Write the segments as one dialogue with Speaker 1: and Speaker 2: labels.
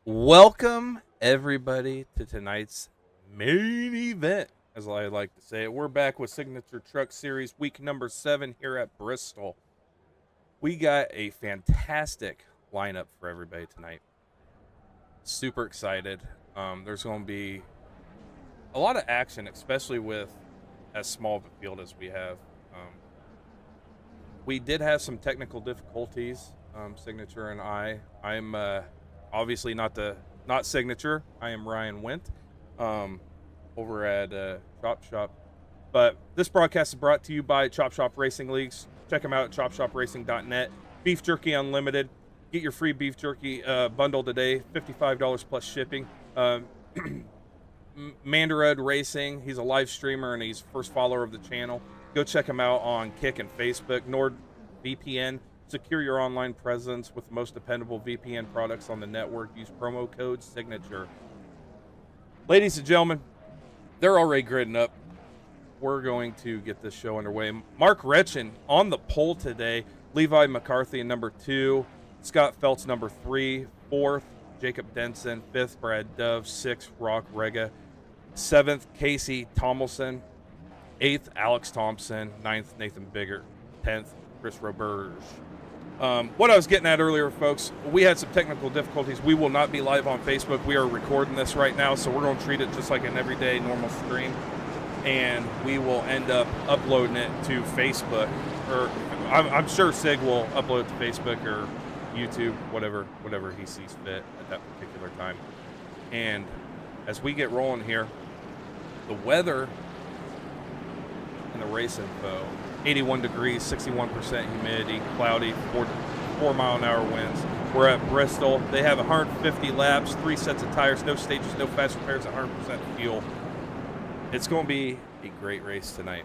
Speaker 1: Welcome, everybody, to tonight's main event, as I like to say it. We're back with Signature Truck Series week number 7 here at Bristol. We got a fantastic lineup for everybody tonight. Super excited. There's going to be a lot of action, especially with as small of a field as we have. Um, we did have some technical difficulties, Signature and I. I'm obviously not Signature. I am Ryan Went, um, over at Chop Shop. But this broadcast is brought to you by Chop Shop Racing Leagues. Check them out at chopshopracing.net. Beef Jerky Unlimited. Get your free beef jerky bundle today, $55 plus shipping. Mandarud Racing. He's a live streamer and he's first follower of the channel. Go check him out on Kick and Facebook. NordVPN. Secure your online presence with the most dependable VPN products on the network. Use promo code SIGNATURE. Ladies and gentlemen, they're already gridding up. We're going to get this show underway. Mark Retchin on the pole today. Levi McCarthy in number 2. Scott Feltz number 3. 4th, Jacob Denson. 5th, Brad Dove. 6th, Rock Rega. 7th, Casey Tomlinson. 8th, Alex Thompson. 9th, Nathan Bigger. 10th, Chris Roberge. What I was getting at earlier, folks, we had some technical difficulties. We will not be live on Facebook. We are recording this right now, so we're going to treat it just like an everyday normal stream, and we will end up uploading it to Facebook. Or I'm sure Sig will upload it to Facebook or YouTube, whatever he sees fit at that particular time. And as we get rolling here, the weather and the race info. 81 degrees, 61% humidity, cloudy, 4 mile an hour winds. We're at Bristol. They have 150 laps, 3 sets of tires, no stages, no fast repairs, 100% fuel. It's going to be a great race tonight.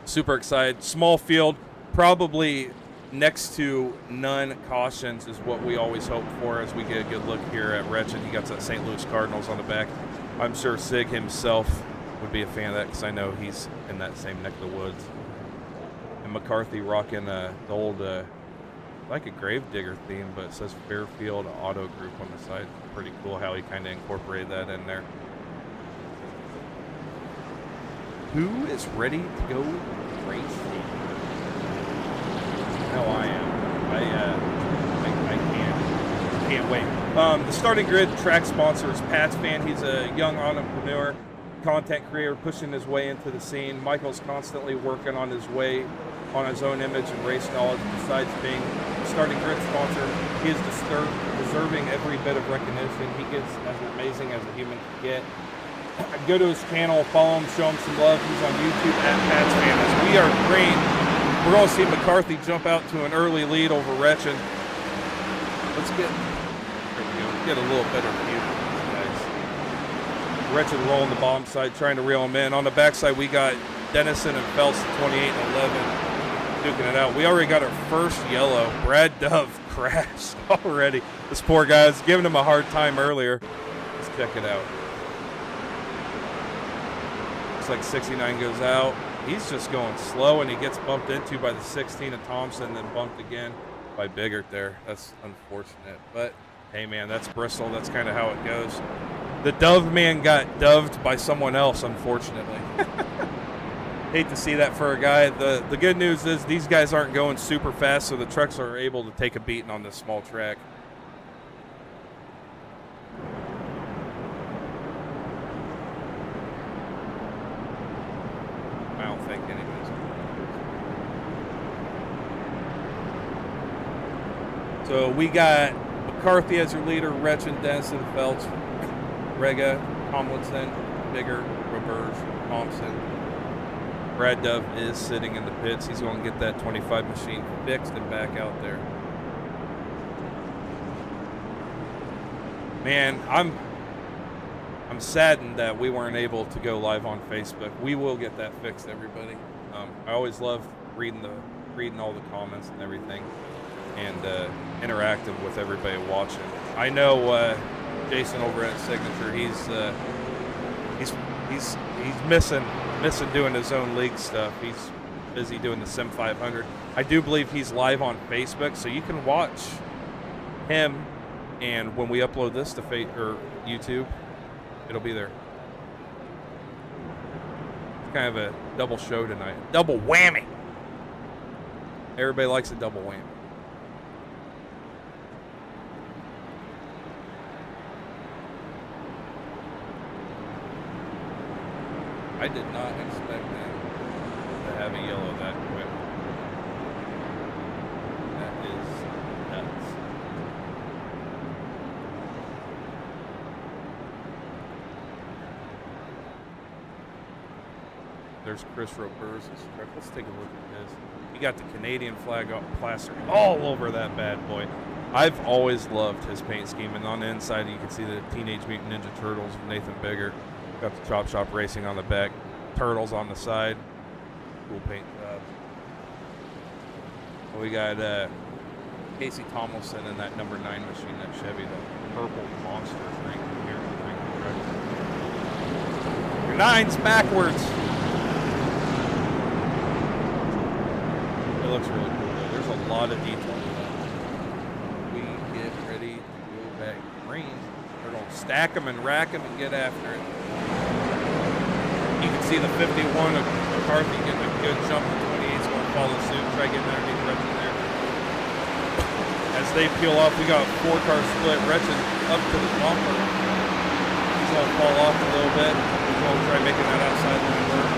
Speaker 1: Super excited. Small field, probably next to none cautions is what we always hope for as we get a good look here at Retchin. He got that St. Louis Cardinals on the back. I'm sure Sig himself would be a fan of that because I know he's in that same neck of the woods. And McCarthy rocking the old, like a Gravedigger theme, but it says Fairfield Auto Group on the side. Pretty cool how he kind of incorporated that in there. Who is ready to go racing? No, I am. I can't wait. The starting grid track sponsor is Patsfan. He's a young entrepreneur, content creator, pushing his way into the scene. Michael's constantly working on his way on his own image and race knowledge. Besides being a starting grid sponsor, he is deserving every bit of recognition. He gets as amazing as a human can get. Go to his channel, follow him, show him some love. He's on YouTube at Patsfan. As we are green, we're going to see McCarthy jump out to an early lead over Retchin. Let's get, there we go, get a little better view of these guys. Retchin rolling the bottom side, trying to reel him in. On the backside, we got Dennison and Phelps at 28 and 11. Duking it out. We already got our first yellow. Brad Dove crashed already. This poor guy's giving him a hard time earlier. Let's check it out. Looks like 69 goes out. He's just going slow, and he gets bumped into by the 16 of Thompson, then bumped again by Biggert there. That's unfortunate. But, hey, man, that's Bristol. That's kind of how it goes. The Dove man got doved by someone else, unfortunately. Hate to see that for a guy. The good news is these guys aren't going super fast, so the trucks are able to take a beating on this small track. I don't think anybody's going to. So we got McCarthy as your leader, Retchin, Denson, Feltz, Rega, Tomlinson, Bigger, Roberge, Thompson. Brad Dove is sitting in the pits. He's going to get that 25 machine fixed and back out there. Man, I'm saddened that we weren't able to go live on Facebook. We will get that fixed, everybody. I always love reading all the comments and everything, and interacting with everybody watching. I know Jason over at Signature. He's missing doing his own league stuff. He's busy doing the Sim 500. I do believe he's live on Facebook, so you can watch him And when we upload this to YouTube, it'll be there. It's kind of a double show tonight. Double whammy. Everybody likes a double whammy. I did not expect them to have a yellow that quick. That is nuts. There's Chris Roberts' truck. Let's take a look at this. He got the Canadian flag plastered all over that bad boy. I've always loved his paint scheme, and on the inside you can see the Teenage Mutant Ninja Turtles, Nathan Bigger. Got the Chop Shop Racing on the back, Turtles on the side. Cool paint job. We got Casey Tomlinson in that number 9 machine, that Chevy, the purple monster thing here. Your 9's backwards. It looks really cool though. There's a lot of detail to that. We get ready to go back green. They're going to stack them and rack them and get after it. You can see the 51 of McCarthy getting a good jump. The 28's going to follow suit. Try getting underneath Retchen there. As they peel off, we got 4-car split. Retchen up to the bumper. He's going to fall off a little bit. He's going to try making that outside line work.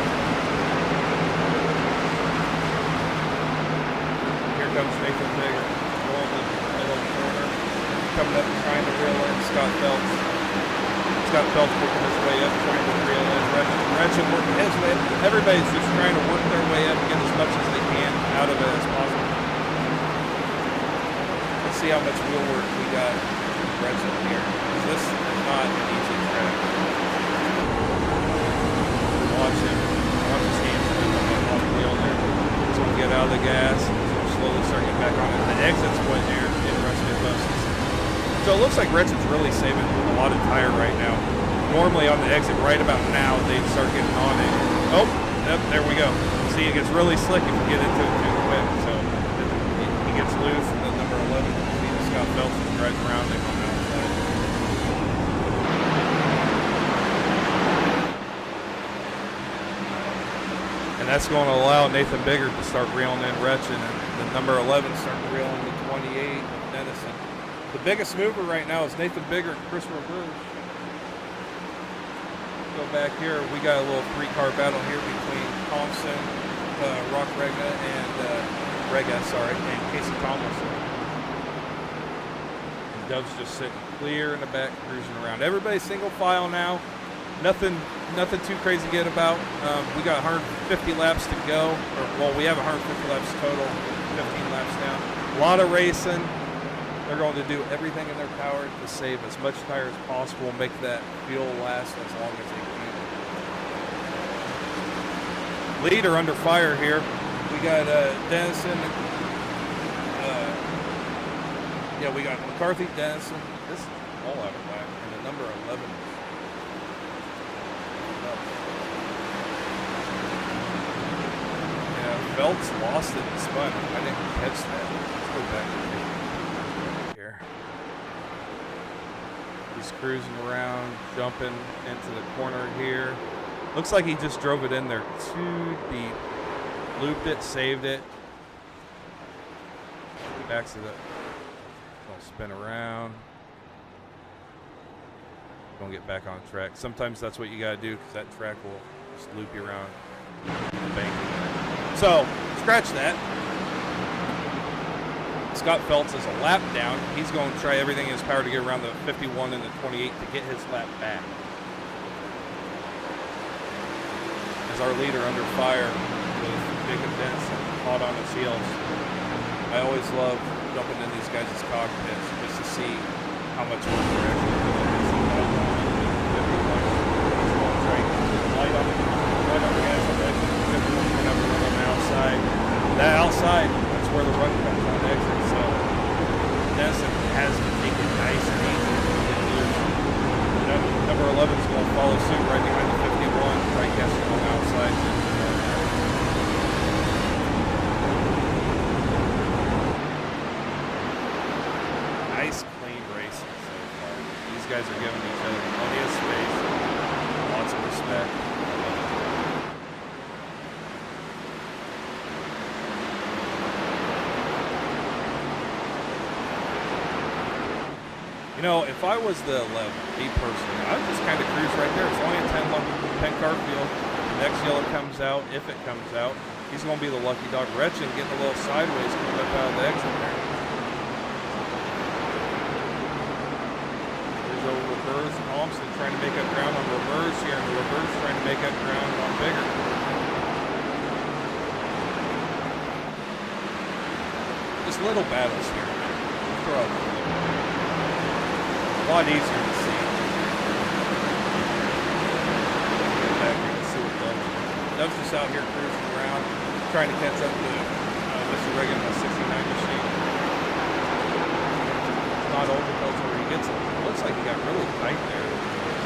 Speaker 1: Here comes Nathan Bigger. Going to the middle corner. Coming up and trying to reel in Scott Phelps. Scott Phelps working his way up, trying to reel in Retchen working his way up. Everybody's just trying to work their way up and get as much as they can out of it as possible. Let's see how much wheel work we got Retchen here. This is not an easy track. Watch him. Watch his hands move on that off wheel there. He's going to get out of the gas. He's going to slowly start getting back on it. The exit's one there in Rusty Buses. So it looks like Retchen's really saving a lot of tire right now. Normally on the exit right about now, they'd start getting on it. Oh, yep, there we go. See, it gets really slick if you get into it too quick. So he gets loose, and then number 11, Scott Phelps is right around him on the outside. And that's going to allow Nathan Bigger to start reeling in Retchen, and the number 11 starting to reel in the 28, Dennison. The biggest mover right now is Nathan Bigger and Chris Roberts. Go back here. We got a little 3-car battle here between Thompson, Rock Rega, and Casey Tomlinson. And Dove's just sitting clear in the back, cruising around. Everybody's single file now. Nothing too crazy to get about. We got 150 laps to go. We have 150 laps total, 15 laps down. A lot of racing. They're going to do everything in their power to save as much tire as possible and make that fuel last as long as they can. Leader under fire here. We got Dennison. We got McCarthy, Dennison. This is all out of whack. And the number 11. Yeah, Phelps lost it and spun. I didn't catch that. Let's go back. He's cruising around, jumping into the corner here. Looks like he just drove it in there too deep. Looped it, saved it. Backs it up. Gonna spin around. Gonna get back on track. Sometimes that's what you gotta do because that track will just loop you around the bank. So, scratch that. Scott Phelps is a lap down. He's going to try everything in his power to get around the 51 and the 28 to get his lap back. As our leader under fire with Jacob Denson hot on his heels. I always love jumping in these guys' cockpits just to see how much work they're actually doing. Light on the gas on the exit. 51 on the outside. That outside, that's where the run comes on the exit. So Denison has to take it nice and easy. Number 11 is going to follow suit right behind the 51. Right casting on the outside. Nice, clean races. guys are giving each other plenty of space, lots of respect. You know, if I was the 11, me personally, I would just kind of cruise right there. It's only a 10 car field. The next yellow comes out, if it comes out. He's going to be the lucky dog. Gretchen getting a little sideways coming up out of the exit there. There's over reverse. Thompson trying to make up ground on reverse here, and the reverse trying to make up ground on Bigger. Just little battles here. Throw up. A lot easier to see. Get back here and see what Dove's doing. Dove's just out here cruising around, trying to catch up to Mr. Reagan on the 69 machine. Not overcoats where he gets it. Looks like he got really tight there.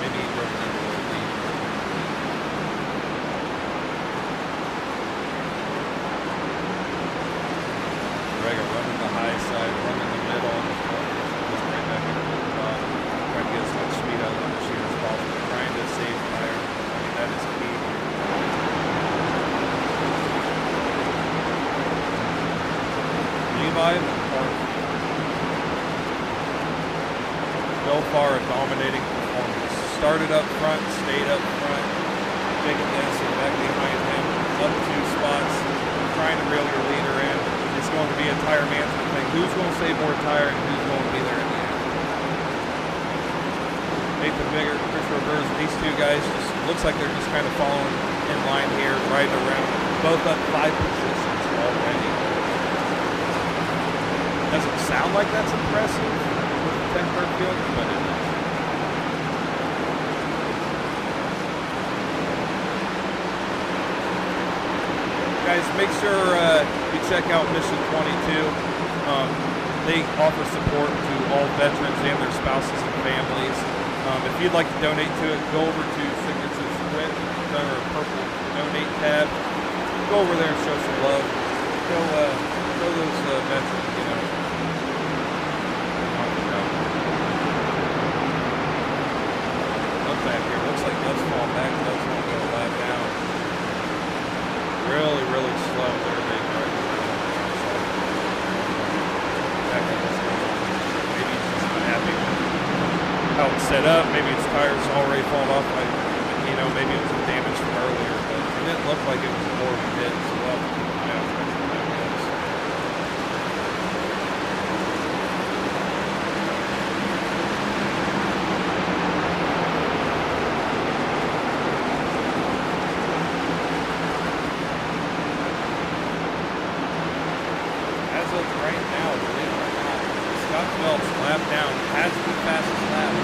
Speaker 1: Maybe he broke into the lead. Reagan running the high side, running the middle. Goes right back into the top. Trying to get as much speed out of the machine as possible. Trying to save tire. I mean, that is key. Levi so far a dominating performance. Started up front, stayed up front. Jacob Denison back behind him. Up 2 spots. Trying to reel your leader in. It's going to be a tire management thing. Who's going to save more tire and who's going to be there in the end? Nathan Bigger, Christopher Burrs, these two guys just looks like they're just kind of following in line here, riding around. Both up 5 positions already. Doesn't sound like that's impressive with the 10 car field, but it is. Guys, make sure you check out Mission 22. They offer support to all veterans and their spouses and families. If you'd like to donate to it, go over to Signatures Quit, under a purple donate tab. Go over there and show some love. Show those veterans, you know. Look back here. Looks like Dove's falling back. Dove's going to go a lap down. Really, really slow there, big guard. Back on this one. Maybe he's just not happy with how it's set up. Maybe his tires already fallen off. Like, you know, maybe it was damage from earlier, but it didn't look like it was more of a hit. So we'll have to keep an eye out for that goes. As of right now, believe it or not, Scott Phelps lap down has the fastest lap,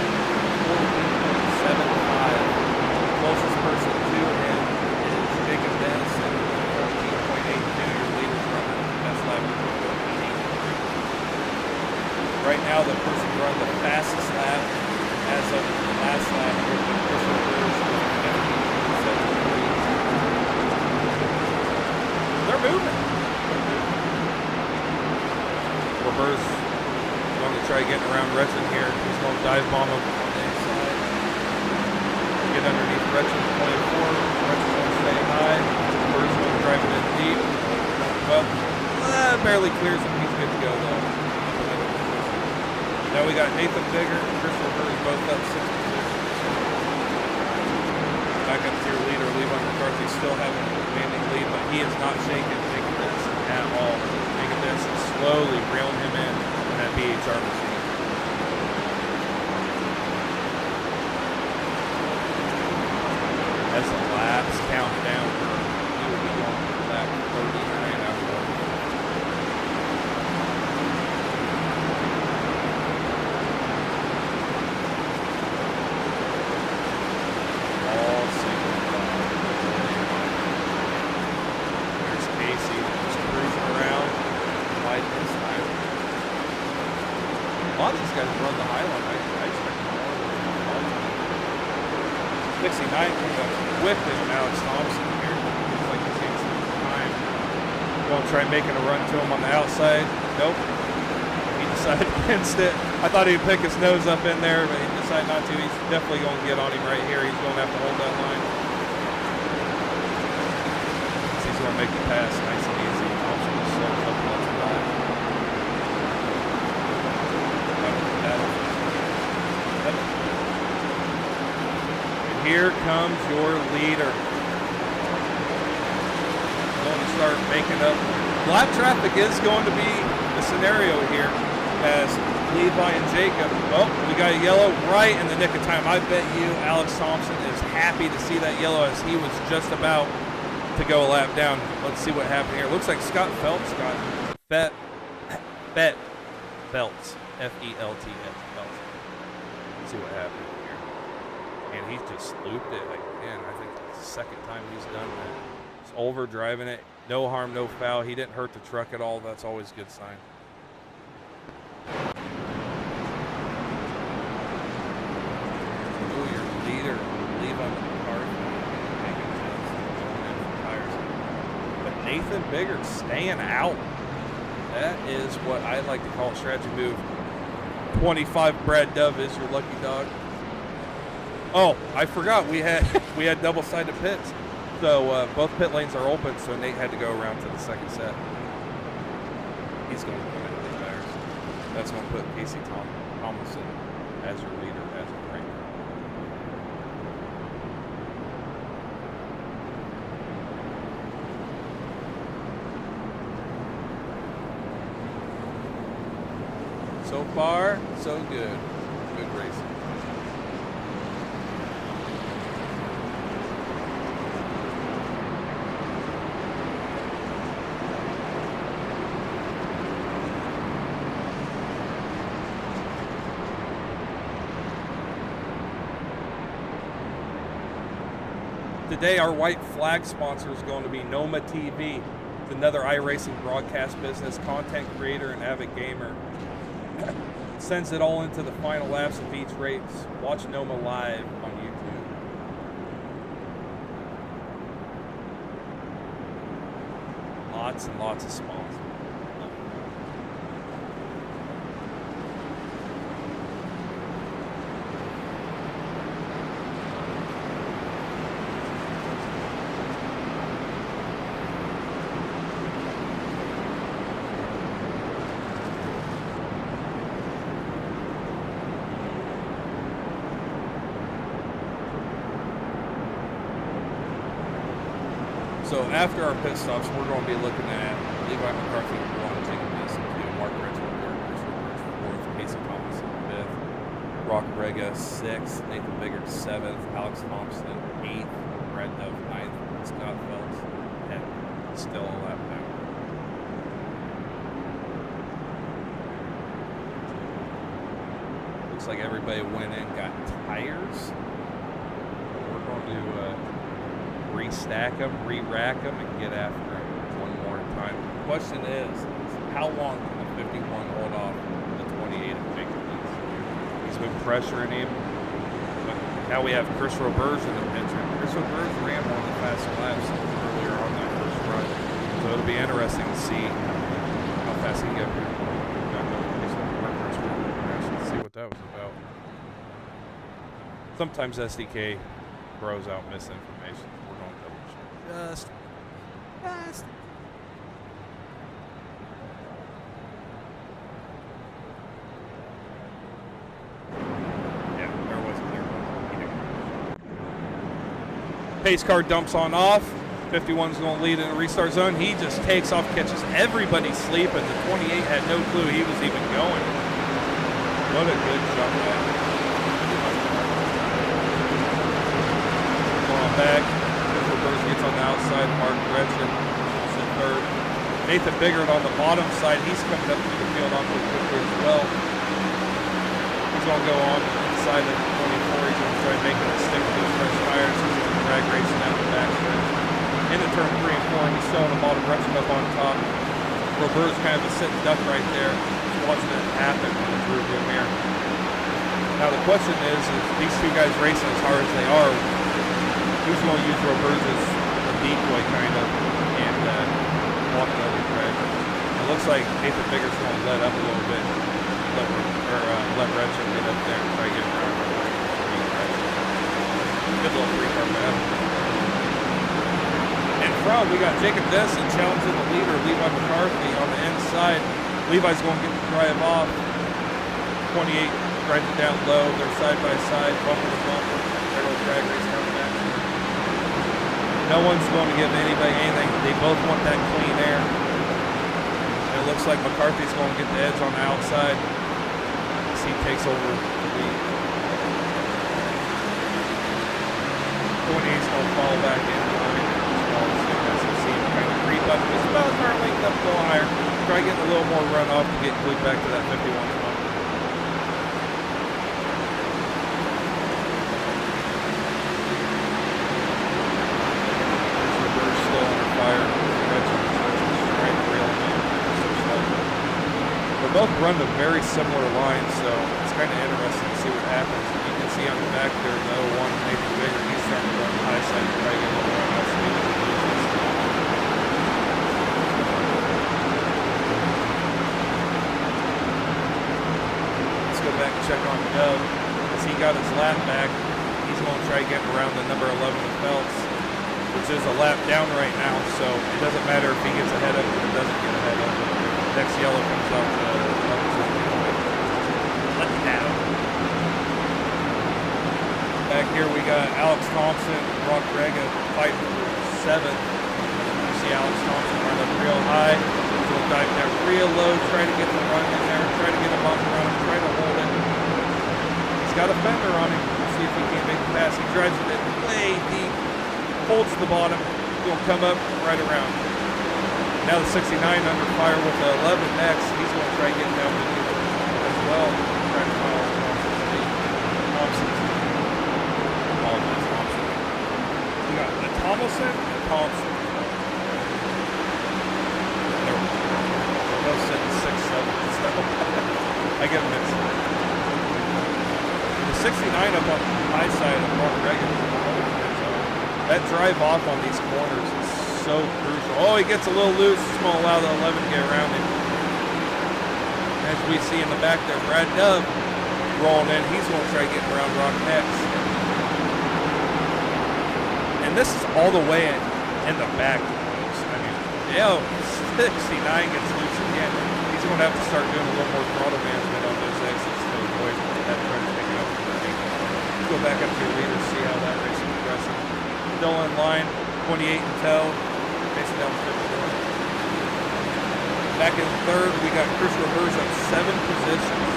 Speaker 1: 14.75. Closest person to him is Jacob Denison, 14.82. Your leader's running the best lap of 14.83. Right now, the person who run the fastest lap as of the last lap here with Bristol Brewers with 15.73. They're moving. Burrs going to try getting around Gretchen here. He's going to dive bomb him on the inside. Get underneath Gretchen 24. Gretchen's going to stay high. Burrs going to drive it in deep. Well, barely clears him. He's good to go though. Now we got Nathan Bigger and Crystal Burrs both up 6 positions. Back up to your leader, Levi McCarthy, still having a commanding lead, but he is not shaking this at all. This and slowly reeling him in that BHR machine. As the laps count down, he will be going to lap 39 after all single file. Here's Casey just cruising around. This time. A lot of these guys run the Highland. I expect more. 69 comes up quickly on Alex Thompson here. Looks like he's getting some time. Going to try making a run to him on the outside. Nope. He decided against it. I thought he'd pick his nose up in there, but he decided not to. He's definitely going to get on him right here. He's going to have to hold that line. He's going to make the pass nice and easy. Thompson just slows up and lets him die. And here comes your leader. Going to start making up. Lap traffic is going to be the scenario here as Levi and Jacob. Oh, we got a yellow right in the nick of time. I bet you Alex Thompson is happy to see that yellow as he was just about to go a lap down. Let's see what happened here. Looks like Scott Phelps got Phelps, F-E-L-T-S, Phelps. Let's see what happened here. And he just looped it again. I think it's the second time he's done that. He's over driving it. No harm, no foul. He didn't hurt the truck at all. That's always a good sign. Ooh, your leader, Levi McCarthy, making going in for tires. But Nathan Biggert staying out. That is what I like to call a strategy move. 25 Brad Dove is your lucky dog. Oh, I forgot we had double-sided pits. So both pit lanes are open, so Nate had to go around to the second set. He's going to come in with tires. That's going to put Casey Thomason as your leader, as a ranker. So far, so good. Good racing. Today, our white flag sponsor is going to be Noma TV. It's another iRacing broadcast business, content creator, and avid gamer. Sends it all into the final laps of each race. Watch Noma live on YouTube. Lots and lots of sponsors. So after our pit stops, we're going to be looking at Levi McCarthy 1, Jacob Mason 2, Mark Richmond 3rd, Chris Rivers 4th, Casey Thomason 5th, Rock Rega 6th, Nathan Biggert 7th, Alex Thompson 8th, Brad Dove 9th, Scott Phelps 10th. Still a lap down. Looks like everybody went in, got tires. We're going to restack them, re-rack them, and get after them one more time. The question is how long can the 51 hold off the 28 of Jacob Leeds? He's been pressuring him. But now we have Chris Roberge in the picture. Chris Roberge ran one of the fast laps earlier on that first run. So it'll be interesting to see how fast he can get here. Let's see what that was about. Sometimes SDK throws out misinformation. Just. Yeah, there wasn't there. Pace car dumps on off. 51's going to lead in the restart zone. He just takes off, catches everybody sleeping. The 28 had no clue he was even going. What a good jump that. Going on back. Gets on the outside, Mark Gretchen is in third. Nathan Biggert on the bottom side, he's coming up through the field on quickly as well. He's going to go on inside of 24. He's going to try making it stick to his fresh tires. He's going to drag racing out the back stretch. Into turn 3 and 4, he's still on the bottom, Gretchen up on top. Robert's kind of a sitting duck right there. He's watching it happen in the rearview mirror. Now the question is these two guys racing as hard as they are, who's going to use Roberge's decoy kind of and walk another track? It looks like Nathan Bigger's going to let up a little bit. let Retchin get up there and try to get around. Good little 3-car battle. In front, we got Jacob Denson challenging the leader, Levi McCarthy, on the inside. Levi's going to get the drive off. 28 drives it down low. They're side by side, bumper to bumper. Little drag race coming back. No one's going to give anybody anything. They both want that clean air. And it looks like McCarthy's going to get the edge on the outside as he takes over the lead. 28's going to fall back in line. As you see him kind of creep up. Just about car length up a little higher. Try getting a little more run off to get glued back to that 51 spot. Both run a very similar line, so it's kind of interesting to see what happens. You can see on the back there, though, one Nathan Bigger, he's starting to run the high side to try to get a little run out speed. Let's go back and check on Dub. As he got his lap back, he's going to try to get around the number 11 of Phelps, which is a lap down right now, so it doesn't matter if he gets ahead of it or doesn't get ahead of it. Next yellow comes up let it down. Back here we got Alex Thompson, Brock Rega fighting for 7th. You see Alex Thompson run up real high. He'll dive down real low, try to get the run in there, try to get a bumper on him, try to hold it. He's got a fender on him. We'll see if he can make the pass. He drives it in way deep, holds the bottom, he'll come up right around. Now the 69 under fire with the 11 next. He's going to try to get down to the as well. Try to follow Thompson. We got the Thomason and Thompson. They're both sitting 6, 7. So I get mixed. The 69 up on the high side of Mark Reagan. That drive off on these corners is so crucial. Oh, he gets a little loose. It's going to allow the 11 to get around him. As we see in the back there, Brad Dove rolling in. He's going to try getting around Rock next. And this is all the way in the back. I mean, 69 gets loose again. He's going to have to start doing a little more throttle management on those exits to avoid that trying to pick it up. Let's go back up to your leader, see how that race is progressing. Still in line, 28 and toe. Facing down the 54. Back in 3rd, we got Chris Rivers at 7 positions.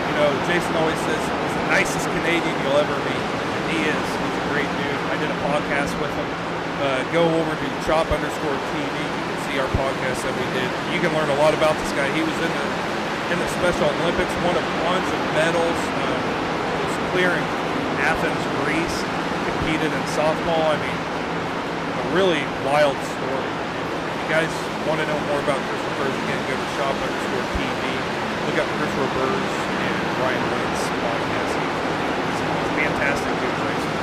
Speaker 1: You know, Jason always says he's the nicest Canadian you'll ever meet. And he is. He's a great dude. I did a podcast with him. Go over to CHOPP'N TV. You can see our podcast that we did. You can learn a lot about this guy. He was in the Special Olympics, won a bunch of medals. Was clearing Athens, Greece. Competed in softball. I mean, a really wild story. If you guys want to know more about Chris Rivers, again, go to CHOPP'N TV. Look up Chris Rivers and Ryan Lynn's podcast. He's fantastic dude racing.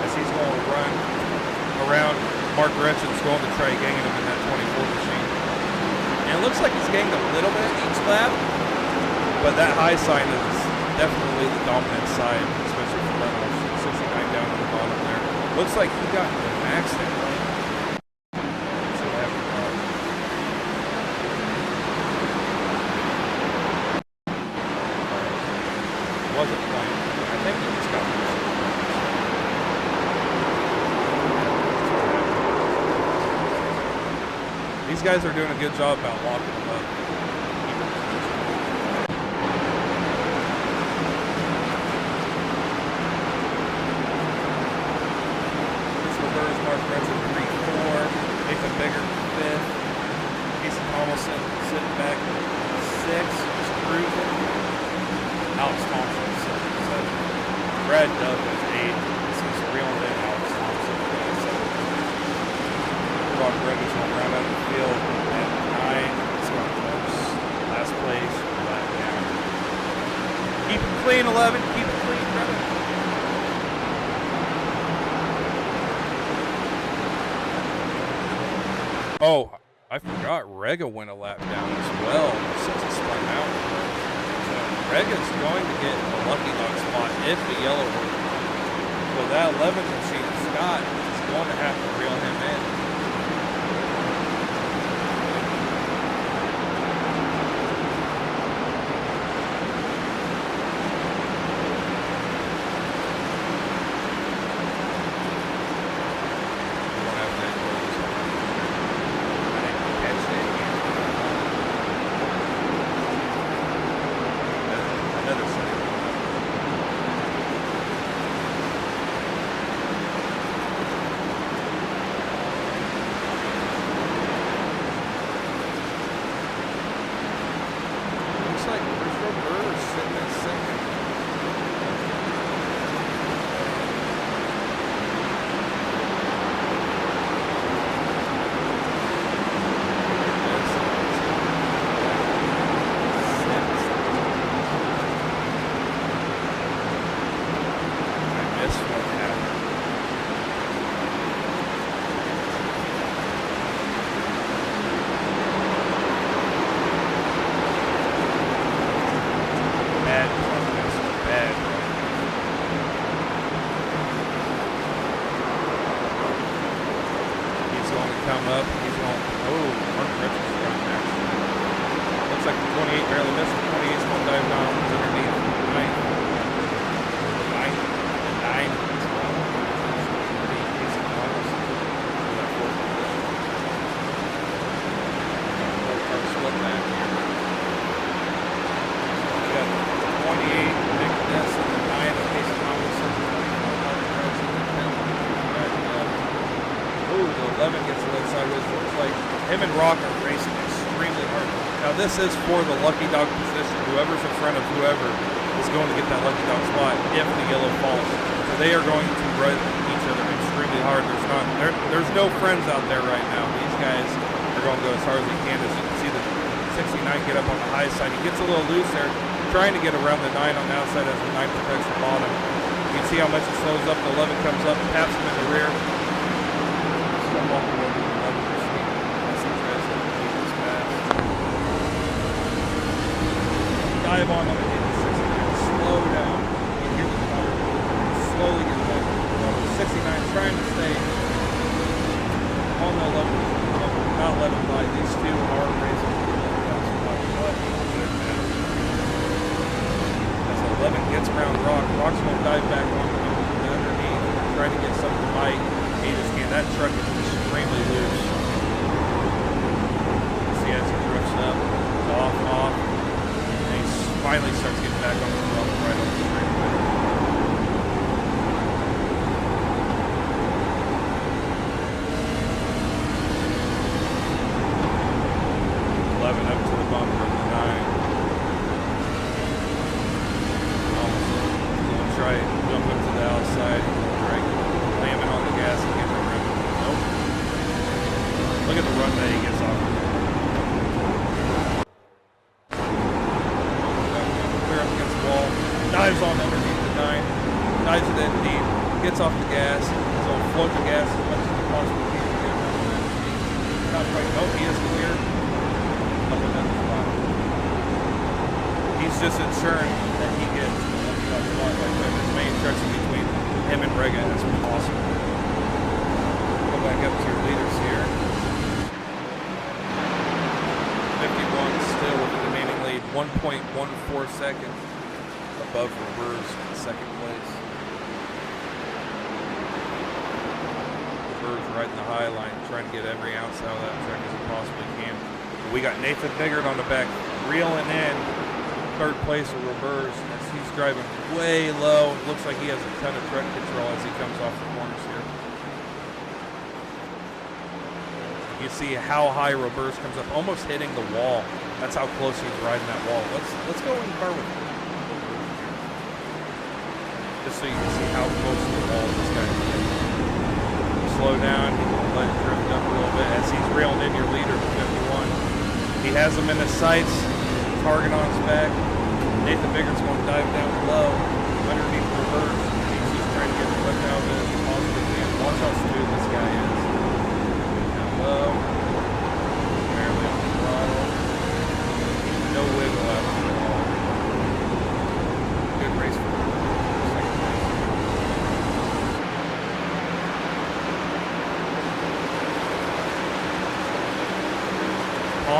Speaker 1: As he's going to run around, Mark Retchin's going to try ganging him in that 24 machine. And it looks like he's gained a little bit each lap, but that high side is definitely the dominant side, especially for runoffs. 69 down on the bottom there. Looks like he got the max there. So wasn't playing. I think he just got this. These guys are doing a good job about locking them up. Nathan Bigger, 5th. Casey Thomason sitting back 6th, just cruising. Alex Thompson, 7th. Brad Dove was 8th. This is reeling in Alex Thompson, 7th. Rock Rega's going to round out the field at 9. It's going to close. Last place, lap down. Keep it clean, 11. Keep it clean, brother. Oh, I forgot Rega went a lap down as well since he spun out. So Rega's going to get a lucky dog spot if the yellow works. So that 11 machine, Scott, is going to have to reel him in. This is for the lucky dog position. Whoever's in front of whoever is going to get that lucky dog spot if the yellow falls. So they are going to run each other extremely hard. There's no friends out there right now. These guys are going to go as hard as they can. As you can see the 69 get up on the high side. He gets a little loose there, trying to get around the 9 on the outside as the 9 protects the bottom. You can see how much it slows up. The 11 comes up, taps him in the rear. Dive on him and hit the 69. Slow down. You hear the car slowly get back. The 69 trying to stay on the 11. Not let him fly. These two are racing. As the 11 gets around Rock, Rock's going to dive back on the underneath, trying to get something to bite. He just can't. That truck is extremely loose. See as he drifts up, off. Finally starts getting back on the throttle right off the straightaway. 11 up to the bumper of the 9. Almost going to try and jump up to the outside. Try slamming on the gas and get the rim. Nope. Look at the run that he gets off of. Dives on underneath the 9, dives it in deep, gets off the gas, so float the gas as much as he possibly can to get around the not quite. Nope, he is clear. Up and down the spot. He's just ensuring that he gets a spot like that. His main trucks in between him and Rega as possible. Go back up to your leaders here. 51 still with the remaining lead, 1.14 seconds. Above Reverse in second place. Reverse right in the high line, trying to get every ounce out of that truck as he possibly can. We got Nathan Biggert on the back, reeling in third place with Reverse as he's driving way low. It looks like he has a ton of truck control as he comes off the corners here. You see how high Reverse comes up, almost hitting the wall. That's how close he's riding that wall. Let's go in the car with him. Just so you can see how close to the wall this guy is getting. Slow down, he's going to let it drift up a little bit as he's reeling in your leader to 51. He has him in his sights, target on his back. Nathan Biggert's going to dive down low, underneath Reverse. He's just trying to get as much out of it as possibly can. Watch how smooth this guy is. Down low.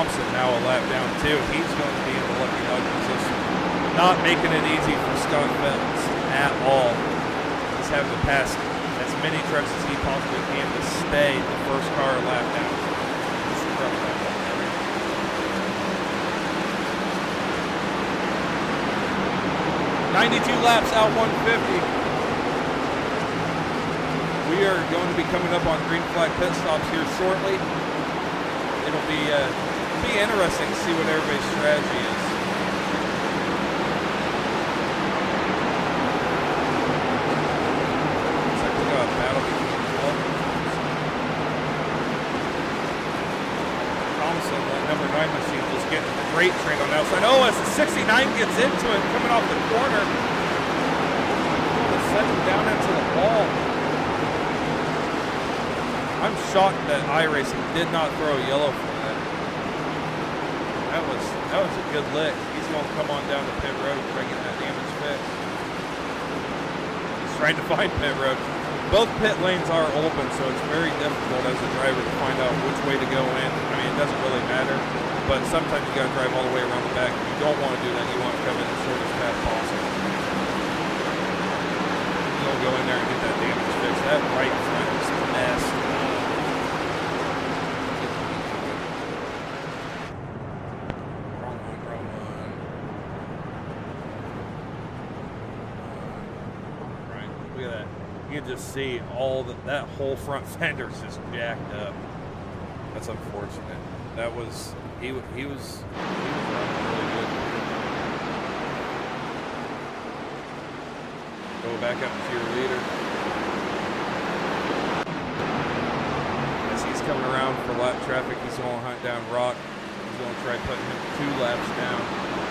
Speaker 1: Thompson now a lap down too. He's going to be in the lucky dog position. Not making it easy for Scott Fentz at all. He's having to pass as many trucks as he possibly can to stay the first car a lap down. 92 laps out 150. We are going to be coming up on green flag pit stops here shortly. It'll be interesting to see what everybody's strategy is. Looks like we got a battle between Thompson, that number 9 machine, just getting a great train on the outside. Oh, as the 69 gets into it, coming off the corner, send him down into the wall. I'm shocked that iRacing did not throw a yellow for that. That was a good lick. He's going to come on down to pit road and try to get that damage fixed. He's trying to find pit road. Both pit lanes are open, so it's very difficult as a driver to find out which way to go in. I mean, it doesn't really matter, but sometimes you got to drive all the way around the back. You don't want to do that. You want to come in the shortest path possible. You'll go in there and get that damage fixed. That right front is a mess. You can just see all that whole front fender is just jacked up. That's unfortunate. That was he was running really good. Go back up to your leader. As he's coming around for lap traffic, he's going to hunt down Rock. He's going to try putting him 2 laps down.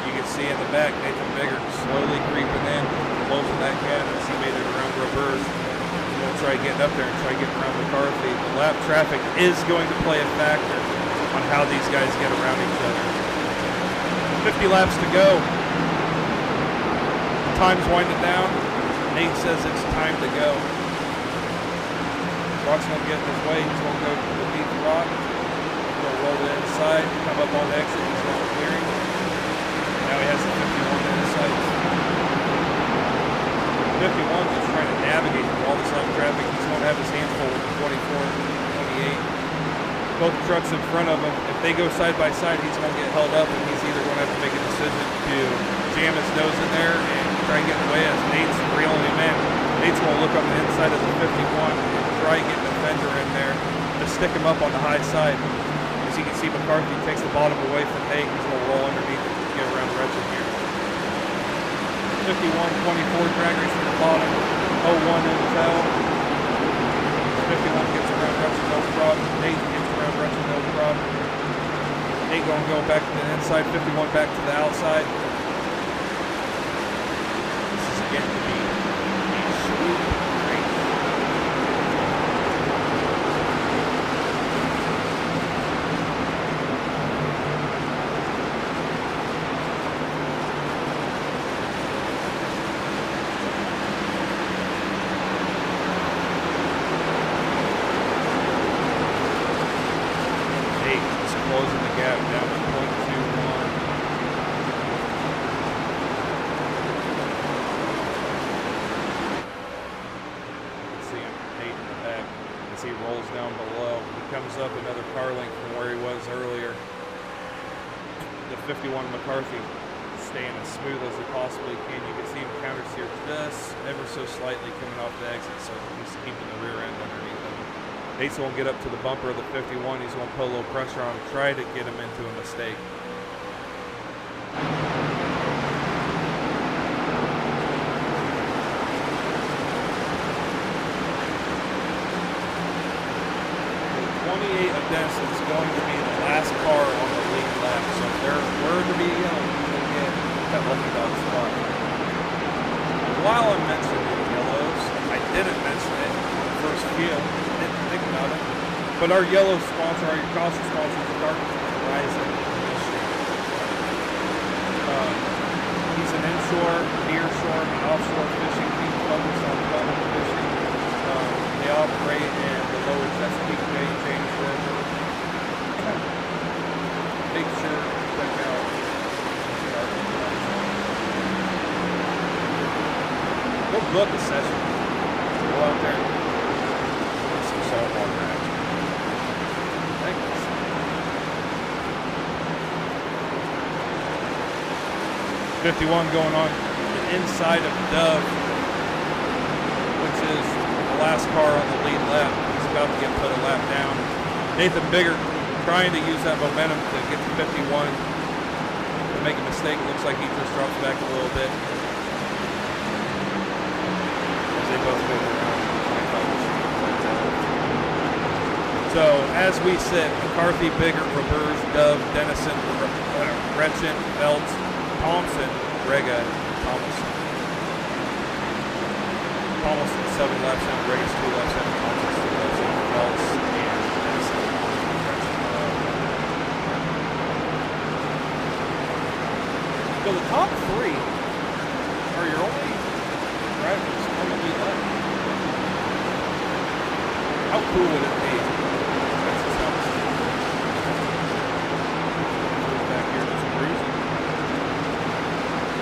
Speaker 1: You can see in the back Nathan Bigger slowly creeping in, closing that gap as he made it around Roberts. Try getting up there and try getting around McCarthy. The lap traffic is going to play a factor on how these guys get around each other. 50 laps to go. Time's winding down. Nate says it's time to go. Rock's going to get in his way. He's going to go to the beat Rock. He's going to roll the inside, come up on the exit. He's going to clear him. Now he has the 51 in his sights. 51 just trying to navigate through all this lap traffic. He's going to have his hands full with the 24 and 28. Both trucks in front of him, if they go side by side, he's going to get held up, and he's either going to have to make a decision to jam his nose in there and try and get in the way as Nate's reeling him in. Nate's going to look on the inside of the 51 and try and get the fender in there to stick him up on the high side. As you can see, McCarthy takes the bottom away from Nate. He's going to roll underneath to get around Retchen here. 51, 24 drag race from the bottom, 01 in the tail. 51 gets around Retchen, no problem. Nate gets around Retchen, no problem. Nate going to go back to the inside, 51 back to the outside. This is getting to be a sweet race. Closing the gap down to 0.21. See him, Nate in the back as he rolls down below. He comes up another car length from where he was earlier. The 51 McCarthy staying as smooth as he possibly can. You can see him counter steer just ever so slightly coming off the exit, so he's keeping the rear end underneath him. Nate's going to get up to the bumper of the 51. He's going to put a little pressure on him, try to get him into a mistake. The 28 of Denison is going to be the last car on the lead lap, so if there were to be yellow, we'll get that lucky dog spot. While I'm mentioning yellows, I didn't mention it in the first field. Didn't think about it. But our yellow sponsor, our Casa sponsor, is Darkness Horizon. He's an inshore, nearshore, and offshore fishing team focused on fun fishing. They operate in the lower Chesapeake Bay, James River. Big book a session. Go out there and get some saltwater action. Thank you. 51 going on the inside of Dove, which is the last car on the lead lap. He's about to get put a lap down. Nathan Bigger trying to use that momentum to get to 51. To make a mistake, looks like he just drops back a little bit. As they both go around 25. So as we sit, McCarthy, Bigger, Roberge, Dove, Dennison, Gretchen, Belts, Thompson, Rega, Thomason. Thomason 7 laps in, Rega's 2 laps in, Thompson 2 laps in, Belts, and Dennison, Gretchen. So the top 3 are your only drivers on the lead lap. How cool would it be? That's just how it's back here just cruising.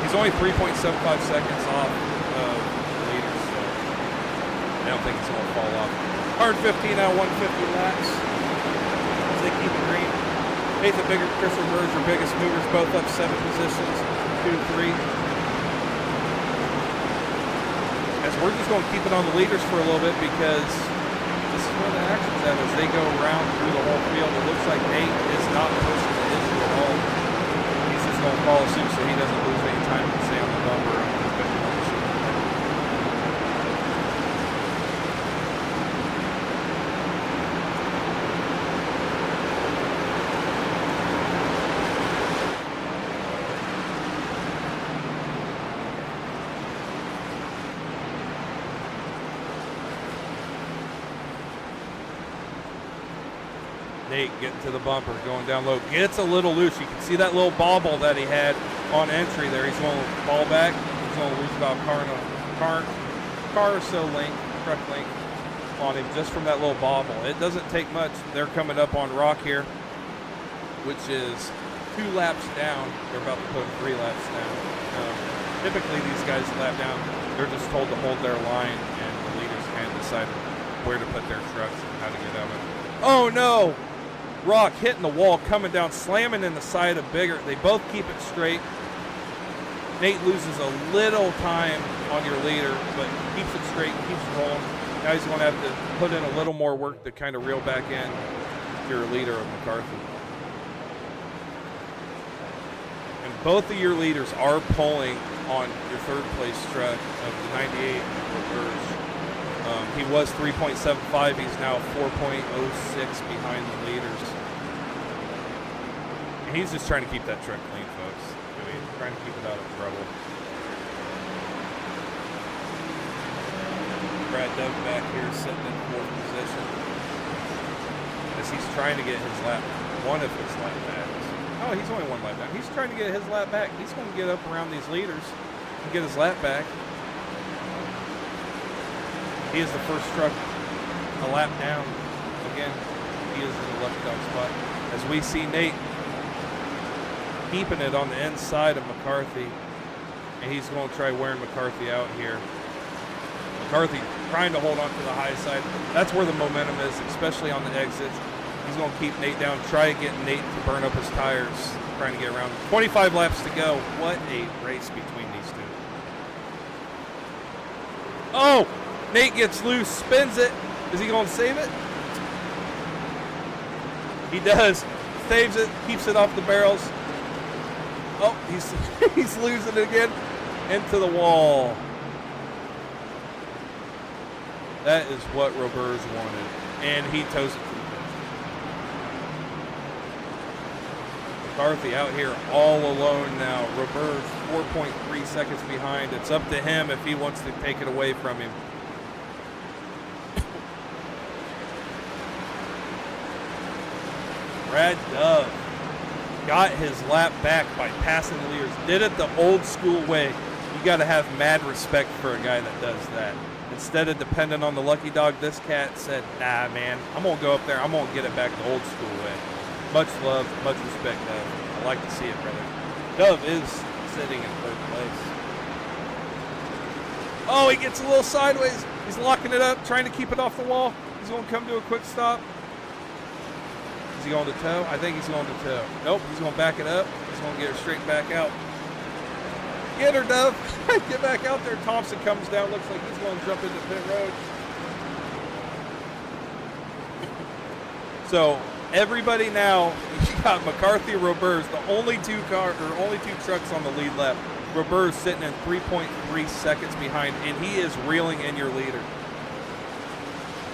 Speaker 1: He's only 3.75 seconds off of the leaders, so I don't think he's going to fall off. 115 out of 150 laps as they keep it green. Nathan Bigger, Chris Roberge are biggest movers, both up 7 positions, 2-3. As we're just going to keep it on the leaders for a little bit because this is where the action's at as they go around through the whole field. It looks like Nate is not pushing the issue at all. He's just going to follow suit so he doesn't lose any time and stay on the bumper. Nate getting to the bumper, going down low, gets a little loose. You can see that little bobble that he had on entry there. He's going to fall back. He's going to lose about car or so length, truck length on him just from that little bobble. It doesn't take much. They're coming up on rock here, which is 2 laps down. They're about to put 3 laps down. Typically, these guys lap down. They're just told to hold their line, and the leaders can decide where to put their trucks and how to get out of it. Oh, no! Rock hitting the wall, coming down, slamming in the side of Bigger. They both keep it straight. Nate loses a little time on your leader, but keeps it straight, keeps rolling. Now he's going to have to put in a little more work to kind of reel back in your leader of McCarthy. And both of your leaders are pulling on your third place truck of the 98 Roberge. He was 3.75. He's now 4.06 behind the leaders. And he's just trying to keep that truck clean, folks. I mean, trying to keep it out of trouble. Brad Dove back here sitting in 4th position as he's trying to get his lap, one of his lap backs. Oh, he's only 1 lap down. He's trying to get his lap back. He's going to get up around these leaders and get his lap back. He is the first truck a lap down. Again, he is in the lucky dog spot. As we see Nate keeping it on the inside of McCarthy, and he's going to try wearing McCarthy out here. McCarthy trying to hold on to the high side. That's where the momentum is, especially on the exits. He's going to keep Nate down, try to get Nate to burn up his tires, trying to get around. 25 laps to go. What a race between these two. Oh! Nate gets loose, spins it. Is he going to save it? He does. Saves it, keeps it off the barrels. Oh, he's losing it again. Into the wall. That is what Roberge wanted. And he toes it to the finish. McCarthy out here all alone now. Roberge 4.3 seconds behind. It's up to him if he wants to take it away from him. Brad Dove got his lap back by passing the leaders. Did it the old school way. You got to have mad respect for a guy that does that. Instead of depending on the lucky dog, this cat said, nah, man, I'm going to go up there. I'm going to get it back the old school way. Much love, much respect, Dove. I like to see it, brother. Dove is sitting in 3rd place. Oh, he gets a little sideways. He's locking it up, trying to keep it off the wall. He's going to come to a quick stop. Is he going to toe? I think he's going to toe. Nope, he's going to back it up. He's going to get her straight back out. Get her, Dove. Get back out there. Thompson comes down. Looks like he's going to jump into pit road. So everybody now, you got McCarthy, Roberts, the only two trucks on the lead lap. Roberts sitting in 3.3 seconds behind, and he is reeling in your leader.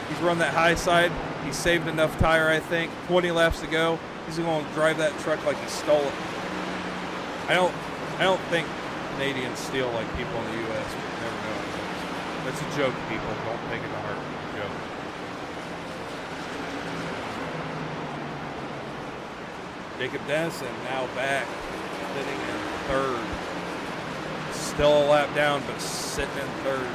Speaker 1: He's run that high side. He saved enough tire, I think. 20 laps to go. He's going to drive that truck like he stole it. I don't think Canadians steal like people in the U.S. Never know. That's a joke, people. Don't take it to heart. It's a joke. Jacob Dennison now back, sitting in third. Still a lap down, but sitting in third.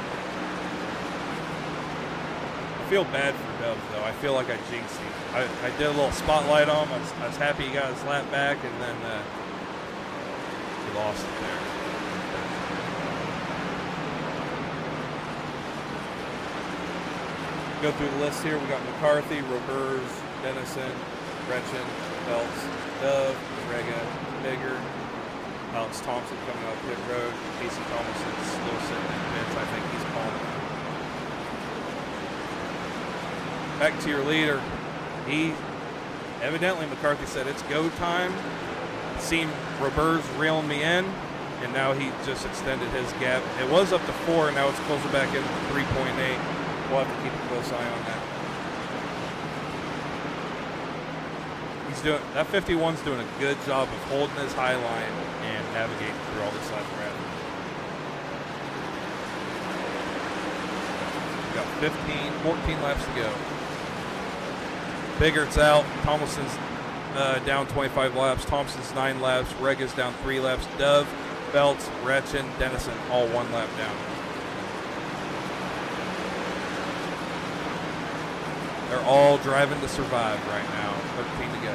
Speaker 1: I feel bad for Dubs, though. I feel like I jinxed him. I did a little spotlight on him. I was happy he got his lap back, and then he lost it there. Go through the list here. We got McCarthy, Roberts, Dennison, Gretchen, Phelps, Dove, Rega, Bigger, Alex Thompson coming out pit road. Casey Thomason's still sitting in pits. I think he's calling. Back to your leader. He evidently, McCarthy said it's go time. Seen Roberts reeling me in, and now he just extended his gap. It was up to 4, and now it's closing back in 3.8. We'll have to keep a close eye on that. That 51's doing a good job of holding his high line and navigating through all this lap around. We got 14 laps to go. Biggert's out. Tomlinson's down 25 laps. Thompson's 9 laps. Rega's down 3 laps. Dove, Belts, Gretchen, Dennison, all 1 lap down. They're all driving to survive right now. 13 to go.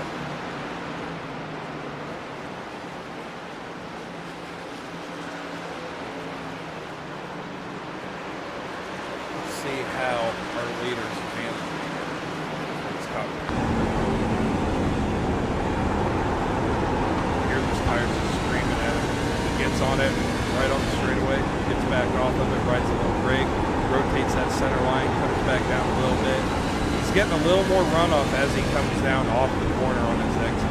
Speaker 1: Let's see how our leaders handle this cockpit. Hear those tires just screaming at him. He gets on it right on the straightaway, gets back off of it, rides a little brake, rotates that center line, comes back down a little bit. He's getting a little more runoff as he comes down off the corner on his exits.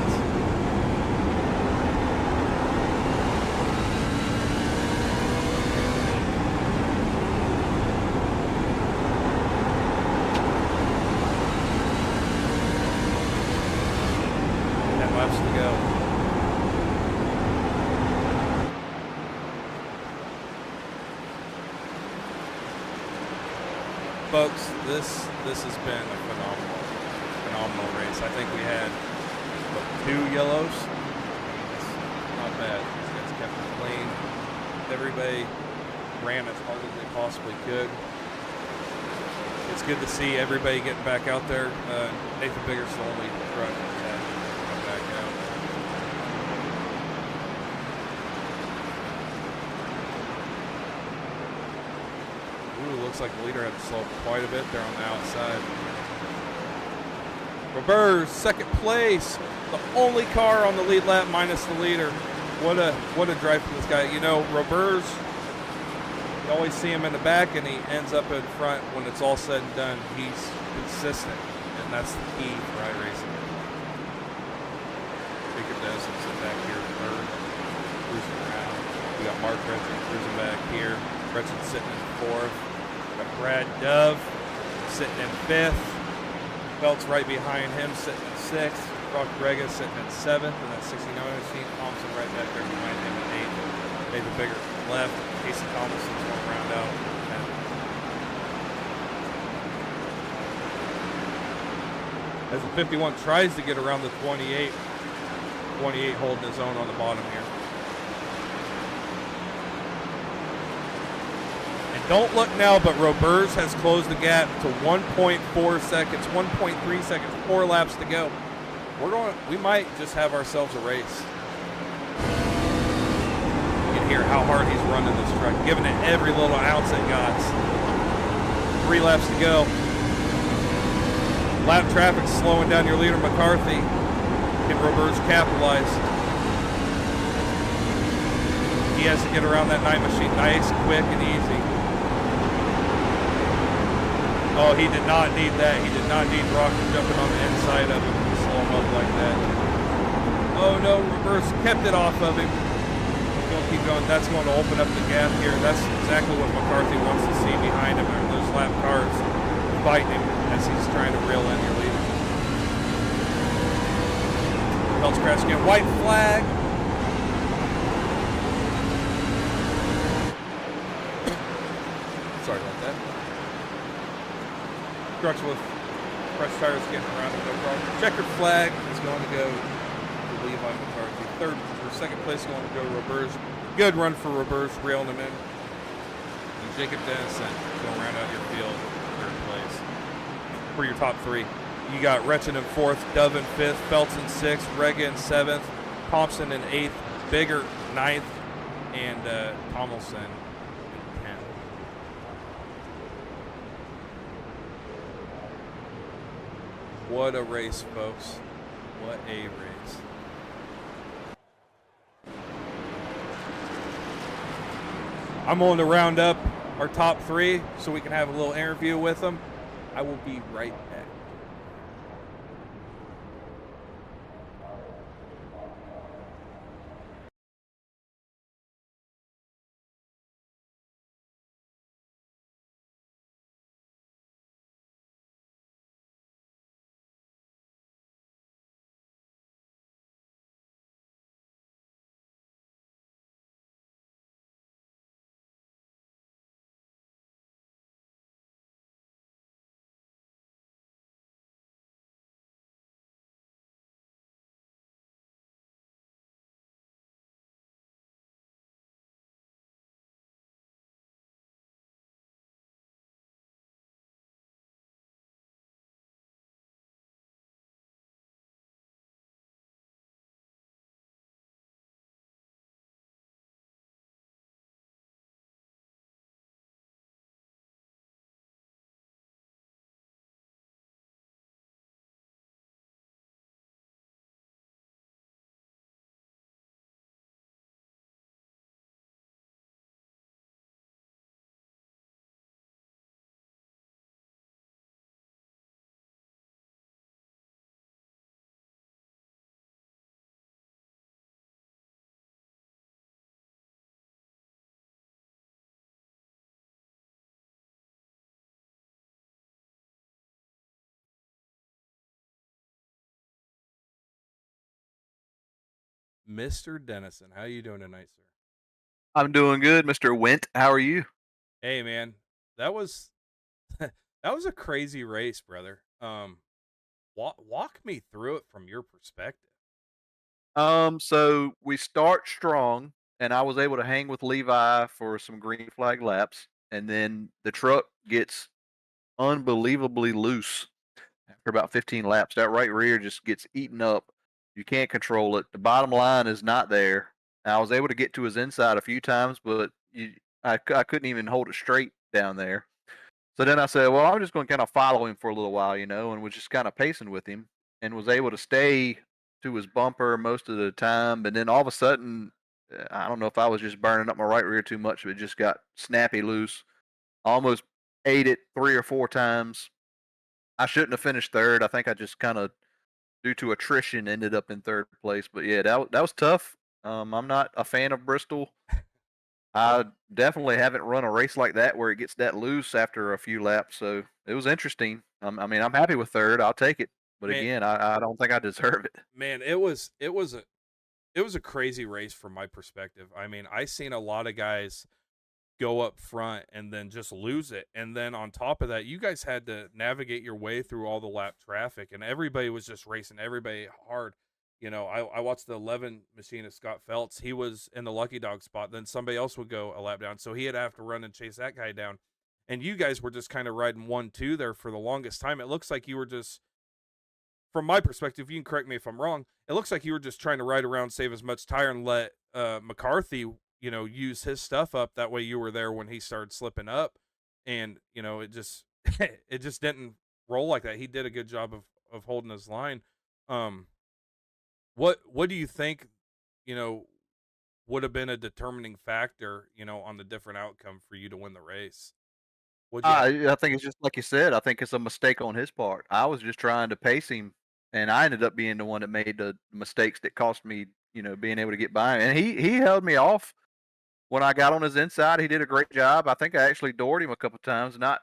Speaker 1: Laps to go. Folks, this has been a phenomenal race. I think we had 2 yellows. That's not bad. These guys kept it clean. Everybody ran as hard as they possibly could. It's good to see everybody getting back out there. Nathan Bigger's the only truck that come back out. Ooh, looks like the leader had to slow up quite a bit there on the outside. Roberts, second place. The only car on the lead lap minus the leader. What a drive from this guy. You know, Roberts, you always see him in the back, and he ends up in front when it's all said and done. He's consistent, and that's the key for iRacing. Jacob Dennison sitting back here third, cruising around. We got Mark Gretchen cruising back here. Gretchen sitting in fourth. We got Brad Dove sitting in fifth. Belt's right behind him, sitting in sixth. Brock Rega sitting in seventh, and that's 69. Steve Thompson right back there behind him in eighth. David Bigger left. Casey Thompson's going to round out. As the 51 tries to get around the 28. 28 holding his own on the bottom here. And don't look now, but Roberts has closed the gap to 1.4 seconds, 1.3 seconds, 4 laps to go. We might just have ourselves a race. You can hear how hard he's running this truck, giving it every little ounce it got. 3 laps to go. Lap traffic slowing down your leader, McCarthy. Can Roberts capitalize? He has to get around that 9 machine nice, quick, and easy. Oh, he did not need that. He did not need Rocker jumping on the inside of him to slow him up like that. Oh no, Roberts kept it off of him. He'll keep going. That's going to open up the gap here. That's exactly what McCarthy wants to see behind him. Are those lap cars fighting him as he's trying to reel in your leader. Belts crash again. White flag. Sorry about that. Trucks with fresh tires getting around him, no problem. Checkered flag is going to go to Levi McCarthy. Second place going to go to Roberts. Good run for Roberts, reeling him in. And Jacob Dennison going round out your field, third place. For your top 3, you got Retchen in 4th, Dove in 5th, Feltz in 6th, Rega in 7th, Thompson in 8th, Bigger 9th, and Tomlinson in 10th. What a race, folks. What a race. I'm going to round up our top 3 so we can have a little interview with them. I will be right back. Mr. Dennison, how you doing tonight, sir?
Speaker 2: I'm doing good, Mr. Went. How are you?
Speaker 1: Hey, man, that was that was a crazy race, brother. Walk me through it from your perspective.
Speaker 2: So we start strong, and I was able to hang with Levi for some green flag laps, and then the truck gets unbelievably loose after about 15 laps. That right rear just gets eaten up. You can't control it. The bottom line is not there. I was able to get to his inside a few times, but I couldn't even hold it straight down there. So then I said, well, I'm just going to kind of follow him for a little while, and was just kind of pacing with him and was able to stay to his bumper most of the time. But then all of a sudden, I don't know if I was just burning up my right rear too much, but it just got snappy loose. Almost ate it 3 or 4 times. I shouldn't have finished third. I think I just kind of, due to attrition, ended up in third place. But yeah, that was tough. I'm not a fan of Bristol. I definitely haven't run a race like that where it gets that loose after a few laps. So it was interesting. I mean, I'm happy with third. I'll take it. But
Speaker 1: Man,
Speaker 2: again, I don't think I deserve it.
Speaker 1: man, it was a crazy race from my perspective. I mean, I seen a lot of guys go up front and then just lose it. And then on top of that, you guys had to navigate your way through all the lap traffic, and everybody was just racing everybody hard. I watched the 11 machine of Scott Feltz. He was in the lucky dog spot. Then somebody else would go a lap down. So he'd have to run and chase that guy down. And you guys were just kind of riding 1-2 there for the longest time. It looks like you were just, from my perspective, you can correct me if I'm wrong. It looks like you were just trying to ride around, save as much tire, and let McCarthy use his stuff up. That way you were there when he started slipping up, and it just it just didn't roll like that. He did a good job of holding his line. Um, what do you think, you know, would have been a determining factor, on the different outcome for you to win the race? Would you have?
Speaker 2: I think it's just like you said. I think it's a mistake on his part. I was just trying to pace him, and I ended up being the one that made the mistakes that cost me, being able to get by him. And he held me off when I got on his inside. He did a great job. I think I actually doored him a couple times, not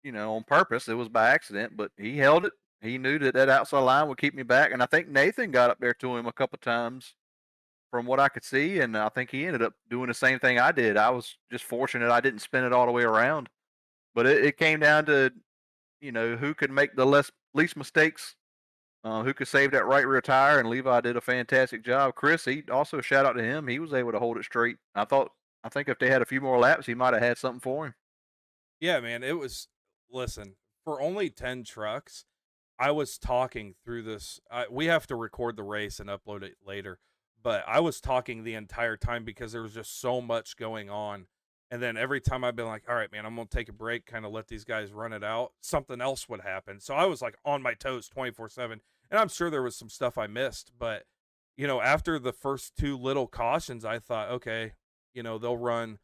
Speaker 2: on purpose. It was by accident, but he held it. He knew that that outside line would keep me back, and I think Nathan got up there to him a couple times from what I could see, and I think he ended up doing the same thing I did. I was just fortunate I didn't spin it all the way around. But it came down to who could make the least mistakes, who could save that right rear tire, and Levi did a fantastic job. Chris, he also shout out to him. He was able to hold it straight. I think if they had a few more laps, he might have had something for him.
Speaker 1: Yeah, man, it was. Listen, for only 10 trucks, I was talking through this. We have to record the race and upload it later, but I was talking the entire time because there was just so much going on. And then every time I've been like, all right, man, I'm going to take a break, kind of let these guys run it out, something else would happen. So I was like on my toes 24/7. And I'm sure there was some stuff I missed, but, after the first two little cautions, I thought, okay, they'll run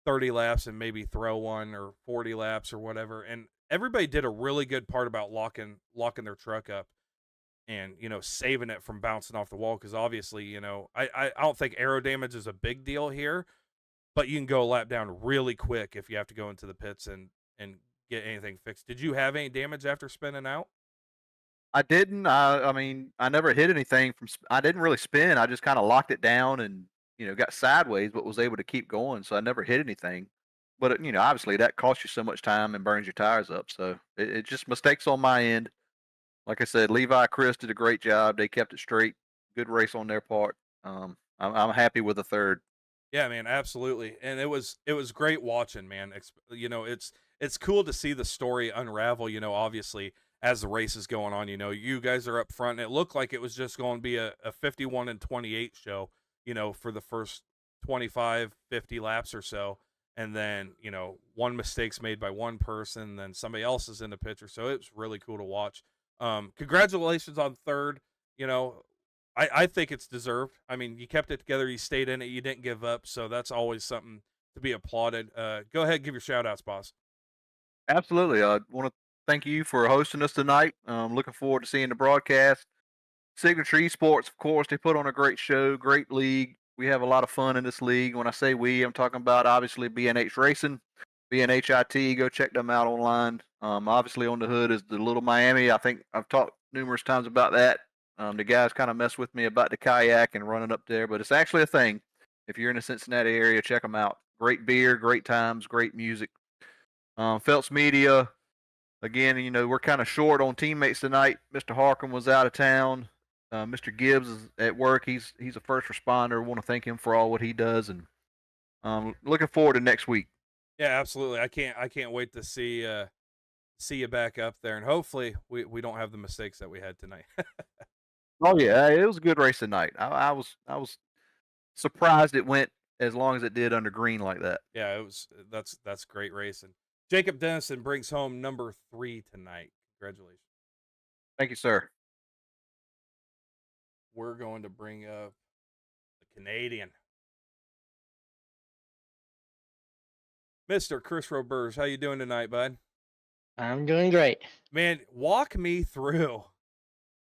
Speaker 1: 30 laps and maybe throw one, or 40 laps or whatever. And everybody did a really good part about locking their truck up and, saving it from bouncing off the wall. Cause obviously, I don't think aero damage is a big deal here, but you can go a lap down really quick if you have to go into the pits and get anything fixed. Did you have any damage after spinning out?
Speaker 2: I didn't. I mean, I never hit anything from. I didn't really spin. I just kind of locked it down and got sideways, but was able to keep going. So I never hit anything. But obviously that costs you so much time and burns your tires up. So it just mistakes on my end. Like I said, Levi, Chris did a great job. They kept it straight. Good race on their part. I'm happy with the third.
Speaker 1: Yeah, man, absolutely. And it was great watching, man. It's cool to see the story unravel, obviously as the race is going on. You guys are up front and it looked like it was just going to be a 51 and 28 show, for the first 25, 50 laps or so. And then, one mistake's made by one person, then somebody else is in the picture. So it was really cool to watch. Congratulations on third. You know, I think it's deserved. I mean, you kept it together, you stayed in it, you didn't give up, so that's always something to be applauded. Go ahead, give your shout outs, boss.
Speaker 2: Absolutely. I want to thank you for hosting us tonight. Looking forward to seeing the broadcast. Signature Esports, of course, they put on a great show, great league. We have a lot of fun in this league. When I say we, I'm talking about obviously BNH Racing, BNHIT. Go check them out online. Obviously, on the hood is the Little Miami. I think I've talked numerous times about that. The guys kind of mess with me about the kayak and running up there, but it's actually a thing. If you're in the Cincinnati area, check them out. Great beer, great times, great music. Phelps Media, again, we're kind of short on teammates tonight. Mr. Harkin was out of town. Mr. Gibbs is at work. He's a first responder. Want to thank him for all what he does, and looking forward to next week.
Speaker 1: Yeah, absolutely. I can't wait to see you back up there, and hopefully we don't have the mistakes that we had tonight.
Speaker 2: Oh yeah, it was a good race tonight. I was surprised it went as long as it did under green like that.
Speaker 1: Yeah, it was that's great racing. Jacob Dennison brings home number 3 tonight. Congratulations.
Speaker 2: Thank you, sir.
Speaker 1: We're going to bring up the Canadian, Mr. Chris Roberge. How you doing tonight, bud?
Speaker 3: I'm doing great.
Speaker 1: Man, walk me through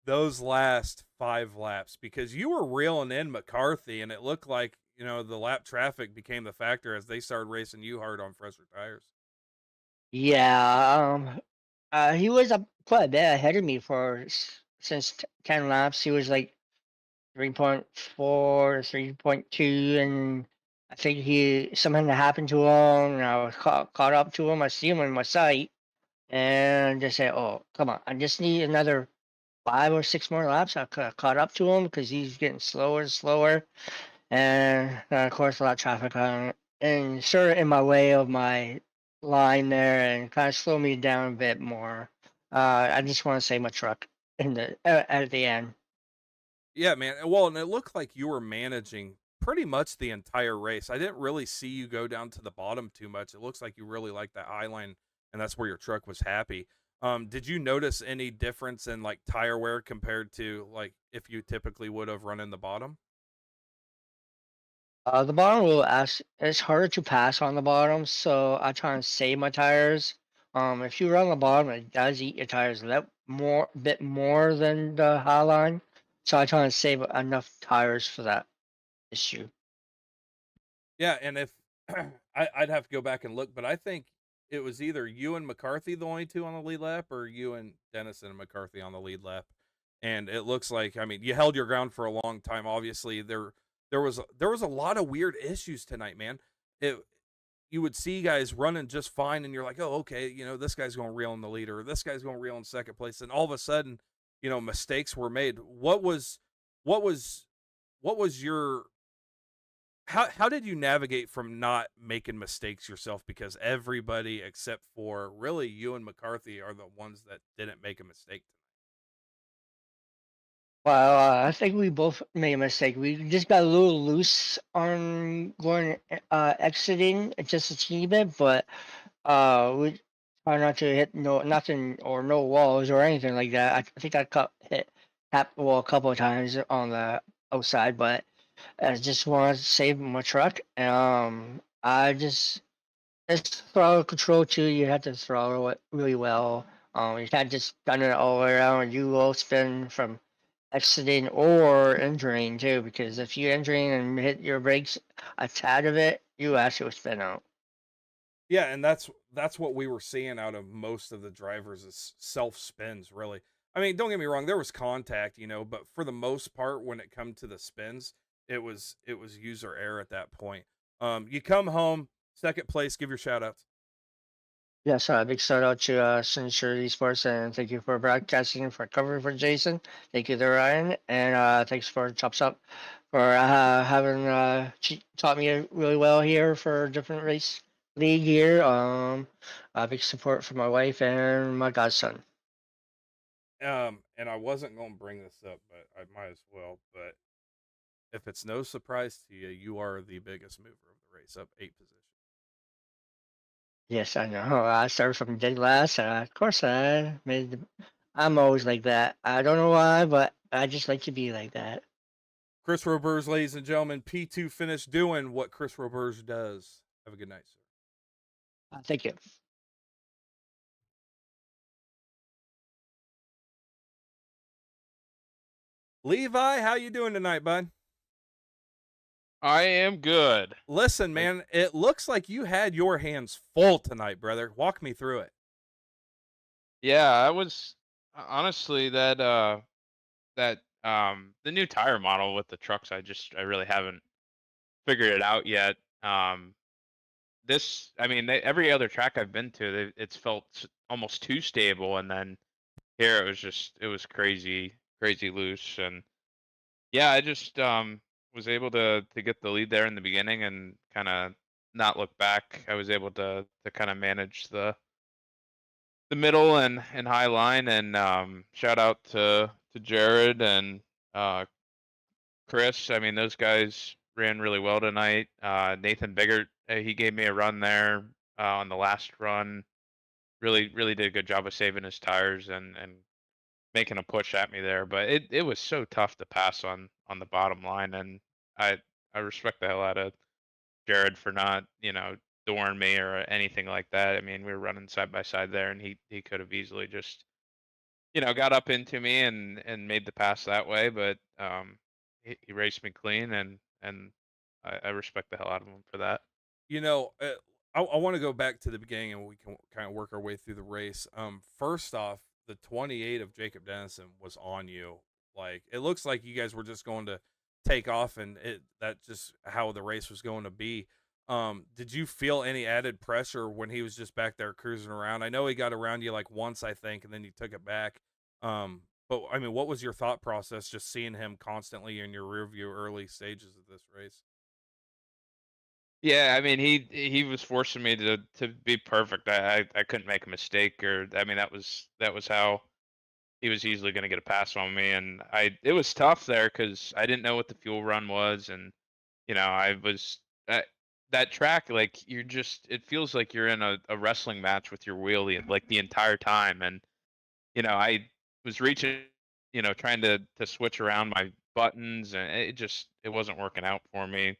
Speaker 1: those last 5 laps, because you were reeling in McCarthy and it looked like, the lap traffic became the factor as they started racing you hard on fresher tires.
Speaker 3: Yeah, he was up quite a bit ahead of me since 10 laps. He was like 3.4, 3.2, and I think something that happened to him, and I was caught up to him. I see him in my sight, and just said, "Oh, come on! I just need another 5 or 6 more laps." I caught up to him because he's getting slower and slower. And of course, a lot of traffic on it, and sort of in my way of my line there, and kind of slow me down a bit more. I just want to save my truck at the end.
Speaker 1: Yeah, man. Well, and it looked like you were managing pretty much the entire race. I didn't really see you go down to the bottom too much. It looks like you really liked that high line, and that's where your truck was happy. Did you notice any difference in like tire wear compared to like if you typically would have run in the bottom?
Speaker 3: The bottom will ask it's harder to pass on the bottom, so I try and save my tires. If you run the bottom, it does eat your tires bit more than the high line. So I try and save enough tires for that issue.
Speaker 1: Yeah, and if I'd have to go back and look, but I think it was either you and McCarthy the only two on the lead lap, or you and Dennison and McCarthy on the lead lap. And it looks like, I mean, you held your ground for a long time. Obviously, there was a lot of weird issues tonight, man. It You would see guys running just fine, and you're like, oh, okay, this guy's going to reel in the leader, or this guy's going to reel in second place, and all of a sudden, mistakes were made. What was your how did you navigate from not making mistakes yourself? Because everybody except for really you and McCarthy are the ones that didn't make a mistake.
Speaker 3: Well, I think we both made a mistake. We just got a little loose on going exiting just a teeny bit, but we try not to hit nothing or no walls or anything like that. I think I hit tap the wall a couple of times on the outside, but I just want to save my truck. I just it's throttle control too. You have to throttle it really well. You can't just gun it all the way around, and you will spin from exiting or entering too, because if you entering and hit your brakes a tad of it, you actually will spin out.
Speaker 1: Yeah, and that's what we were seeing out of most of the drivers is self spins. Really, I mean, don't get me wrong, there was contact, but for the most part, when it come to the spins, it was user error at that point. You come home second place, give your shout outs.
Speaker 3: Yes, big shout out to Signature Esports, and thank you for broadcasting and for covering for Jason. Thank you to Ryan, and thanks for Chops Up for having taught me really well here for different race league here. Big support for my wife and my godson.
Speaker 1: And I wasn't going to bring this up, but I might as well. But if it's no surprise to you, you are the biggest mover of the race, up 8 positions.
Speaker 3: Yes, I know. I started from dead last. Of course, I'm always like that. I don't know why, but I just like to be like that.
Speaker 1: Chris Roberge, ladies and gentlemen, P2 finished doing what Chris Roberge does. Have a good night, sir.
Speaker 3: Thank you.
Speaker 1: Levi, how you doing tonight, bud?
Speaker 4: I am good.
Speaker 1: Listen, man, it looks like you had your hands full tonight, brother. Walk me through it.
Speaker 4: Yeah, I was honestly the new tire model with the trucks. I really haven't figured it out yet. I mean, every other track I've been to, it's felt almost too stable, and then here it was crazy loose, and yeah, I just was able to get the lead there in the beginning and kind of not look back. I was able to kind of manage the middle and high line, and shout out to Jared and Chris. I mean, those guys ran really well tonight. Nathan Biggert, he gave me a run there on the last run. Really did a good job of saving his tires and making a push at me there. But it was so tough to pass on the bottom line, and I respect the hell out of Jared for not dooring me or anything like that. I mean, we were running side by side there, and he could have easily just got up into me and made the pass that way. But he raced me clean, and I respect the hell out of him for that.
Speaker 1: I want to go back to the beginning and we can kind of work our way through the race. First off, the 28 of Jacob Dennison was on you. Like, it looks like you guys were just going to take off, and that's just how the race was going to be. Did you feel any added pressure when he was just back there cruising around? I know he got around you like once, I think, and then you took it back. But I mean, what was your thought process just seeing him constantly in your rear view early stages of this race?
Speaker 4: Yeah, I mean, he was forcing me to be perfect. I couldn't make a mistake, or I mean, that was how he was easily going to get a pass on me, and it was tough there because I didn't know what the fuel run was, and I was that track, like it feels like you're in a wrestling match with your wheelie like the entire time. And, I was reaching, trying to switch around my buttons, and it wasn't working out for me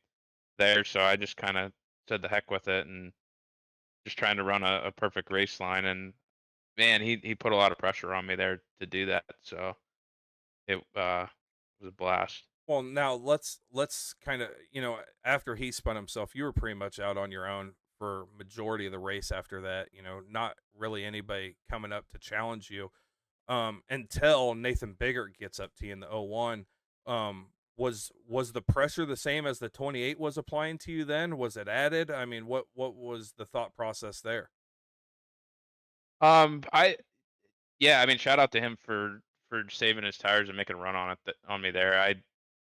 Speaker 4: there. So I just kind of said the heck with it and just trying to run a perfect race line. And man, he put a lot of pressure on me there to do that. So it was a blast.
Speaker 1: Well, now let's kind of, after he spun himself, you were pretty much out on your own for majority of the race after that. Not really anybody coming up to challenge you, until Nathan Biggert gets up to you in the 01. Was the pressure the same as the 28 was applying to you then? Was it added? I mean, what was the thought process there?
Speaker 4: I Yeah, I mean, shout out to him for saving his tires and making a run on on me there.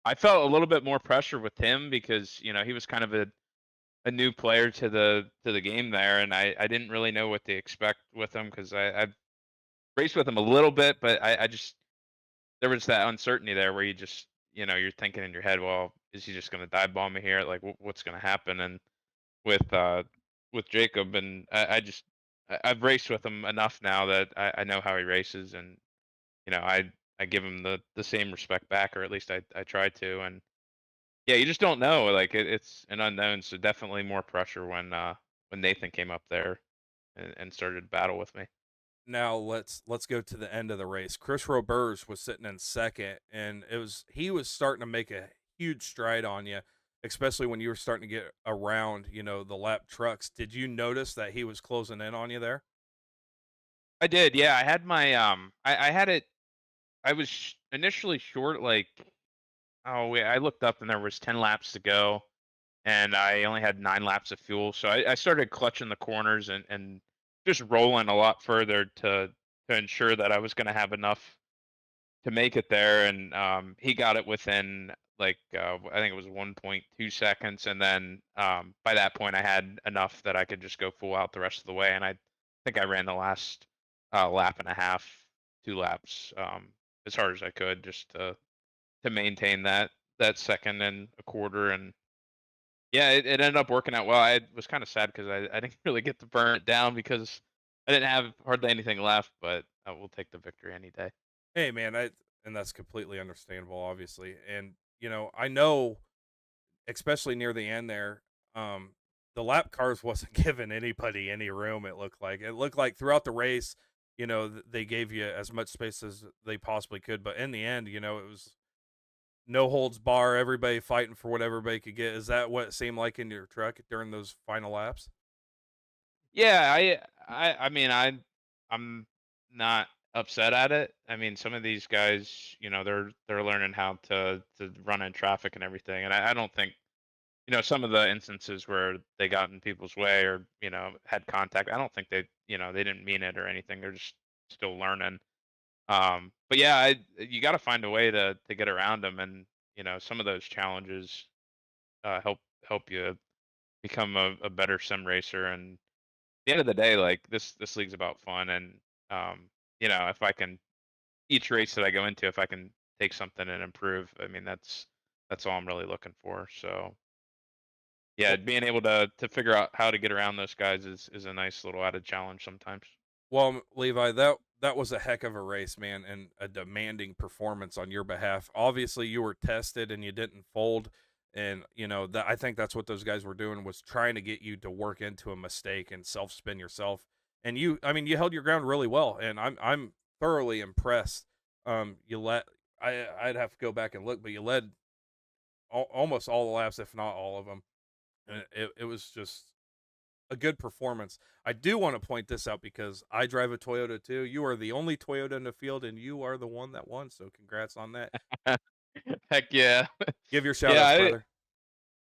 Speaker 4: I felt a little bit more pressure with him because he was kind of a new player to the game there, and I didn't really know what to expect with him because I raced with him a little bit, but I just there was that uncertainty there where you just you're thinking in your head, well, is he just going to dive bomb me here? Like, what's going to happen? And with uh with Jacob, and I've raced with him enough now that I know how he races, and I give him the same respect back, or at least I try to. And yeah, you just don't know. Like it's an unknown, so definitely more pressure when Nathan came up there and started to battle with me.
Speaker 1: Now let's go to the end of the race. Chris Roberge was sitting in second, and he was starting to make a huge stride on you, especially when you were starting to get around, the lap trucks. Did you notice that he was closing in on you there?
Speaker 4: I did, yeah. I had my I had it. I was initially short, like, oh wait, I looked up and there was 10 laps to go, and I only had 9 laps of fuel. So I started clutching the corners and just rolling a lot further to ensure that I was going to have enough to make it there. And he got it within, like, I think it was 1.2 seconds, and then by that point I had enough that I could just go full out the rest of the way. And I think I ran the last lap and a half, 2 laps, as hard as I could, just to maintain that second and a quarter. And yeah, it ended up working out well. I was kind of sad because I didn't really get to burn it down because I didn't have hardly anything left, but I will take the victory any day.
Speaker 1: Hey man, and that's completely understandable, obviously. And I know, especially near the end there, um, the lap cars wasn't giving anybody any room. It looked like throughout the race, they gave you as much space as they possibly could. But in the end, it was no holds bar, everybody fighting for what everybody could get. Is that what it seemed like in your truck during those final laps?
Speaker 4: Yeah, I mean, I'm not upset at it. I mean, some of these guys, they're learning how to run in traffic and everything, and I don't think, some of the instances where they got in people's way or had contact. I don't think they didn't mean it or anything. They're just still learning. But yeah, you got to find a way to get around them, and some of those challenges help you become a better sim racer. And the end of the day, like this league's about fun, and if I can, each race that I go into, if I can take something and improve, I mean that's all I'm really looking for. So yeah,
Speaker 1: Well,
Speaker 4: being able to figure out how to get around those guys is a nice little added challenge sometimes.
Speaker 1: well, Levi, that was a heck of a race, man, and a demanding performance on your behalf. Obviously, you were tested and you didn't fold, and that I think that's what those guys were doing, was trying to get you to work into a mistake and self spin yourself. And I mean, you held your ground really well, and I'm thoroughly impressed. You let I'd have to go back and look, but you led almost all the laps, if not all of them. And it was just a good performance. I do want to point this out because I drive a Toyota too. You are the only Toyota in the field, and you are the one that won. So congrats on that.
Speaker 4: Heck yeah.
Speaker 1: Give your shout
Speaker 4: Yeah,
Speaker 1: outs, brother.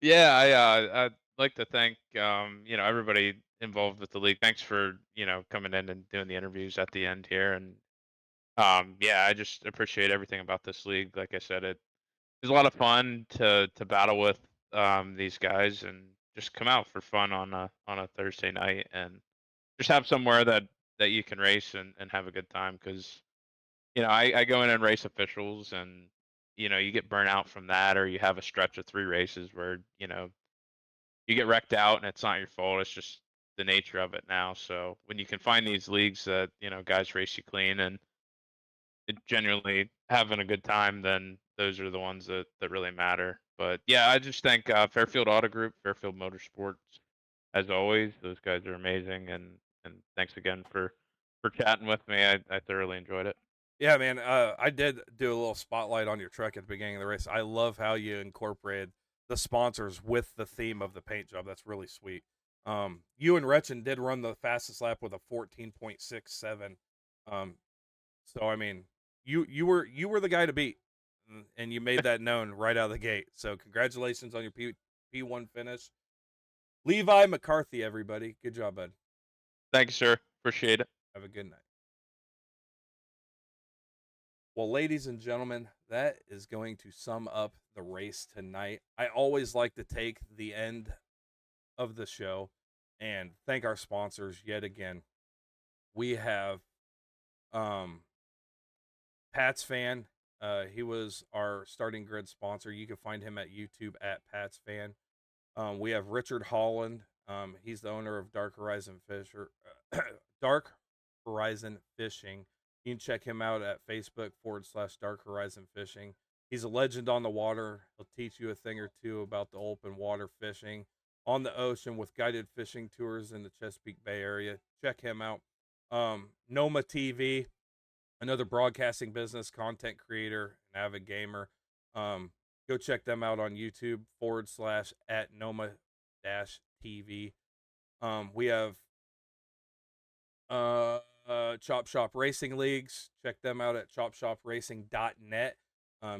Speaker 4: yeah, I'd like to thank everybody involved with the league. Thanks for coming in and doing the interviews at the end here. And yeah, I just appreciate everything about this league. Like I said, it was a lot of fun to battle with these guys, and just come out for fun on a Thursday night, and just have somewhere that you can race and have a good time. Because I go in and race officials, and you get burnt out from that, or you have a stretch of 3 races where, you get wrecked out and it's not your fault. It's just the nature of it now. So when you can find these leagues that, guys race you clean and genuinely having a good time, then those are the ones that really matter. But yeah, I just think Fairfield Auto Group, Fairfield Motorsports, as always, those guys are amazing. And thanks again for chatting with me. I thoroughly enjoyed it.
Speaker 1: Yeah, man. I did do a little spotlight on your truck at the beginning of the race. I love how you incorporated the sponsors with the theme of the paint job. That's really sweet. You and Retchen did run the fastest lap with a 14.67. So I mean, you were the guy to beat, and you made that known right out of the gate. So congratulations on your P1 finish, Levi McCarthy. Everybody, good job, bud.
Speaker 4: Thank you, sir. Appreciate it.
Speaker 1: Have a good night. Well, ladies and gentlemen, that is going to sum up the race tonight. I always like to take the end of the show and thank our sponsors yet again. We have Patsfan. He was our starting grid sponsor. You can find him at YouTube at Patsfan. We have Richard Holland. He's the owner of Dark Horizon Fishing. You can check him out at Facebook.com/Dark Horizon Fishing. He's a legend on the water. He'll teach you a thing or two about the open water fishing on the ocean with guided fishing tours in the Chesapeake Bay area. Check him out. Noma TV, another broadcasting business, content creator, an avid gamer. Go check them out on YouTube /@Noma-TV. We have Chop Shop Racing Leagues. Check them out at chopshopracing.net.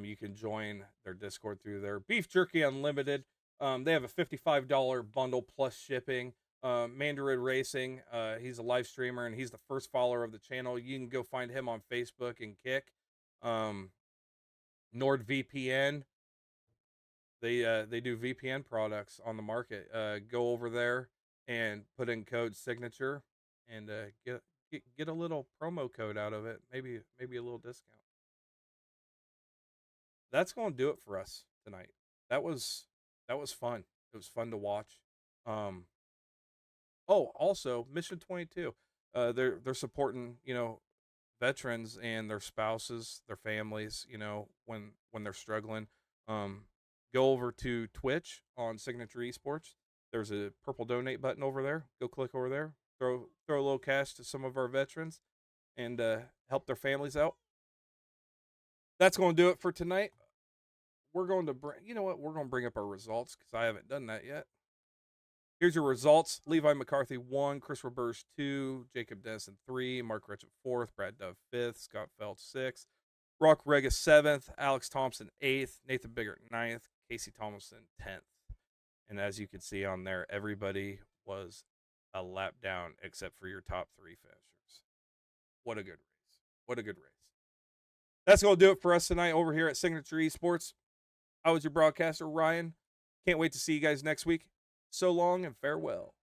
Speaker 1: You can join their Discord through there. Beef Jerky Unlimited. They have a $55 bundle plus shipping. Mandarin Racing. He's a live streamer and he's the first follower of the channel. You can go find him on Facebook and Kick. NordVPN. They do VPN products on the market. Go over there and put in code signature and get a little promo code out of it. Maybe a little discount. That's going to do it for us tonight. That was fun. It was fun to watch. Also Mission 22. They're supporting, veterans and their spouses, their families, when they're struggling. Go over to Twitch on Signature Esports. There's a purple donate button over there. Go click over there. Throw a little cash to some of our veterans and help their families out. That's going to do it for tonight. We're going to we're going to bring up our results because I haven't done that yet. Here's your results. Levi McCarthy 1, Chris Roberge 2, Jacob Dennison 3, Mark Retchett 4th, Brad Dove 5th, Scott Feld 6th, Rock Rega 7th, Alex Thompson 8th, Nathan Biggert 9th, Casey Tomlinson 10th. And as you can see on there, everybody was a lap down except for your top 3 finishers. What a good race. What a good race. That's going to do it for us tonight over here at Signature Esports. I was your broadcaster, Ryan. Can't wait to see you guys next week. So long and farewell.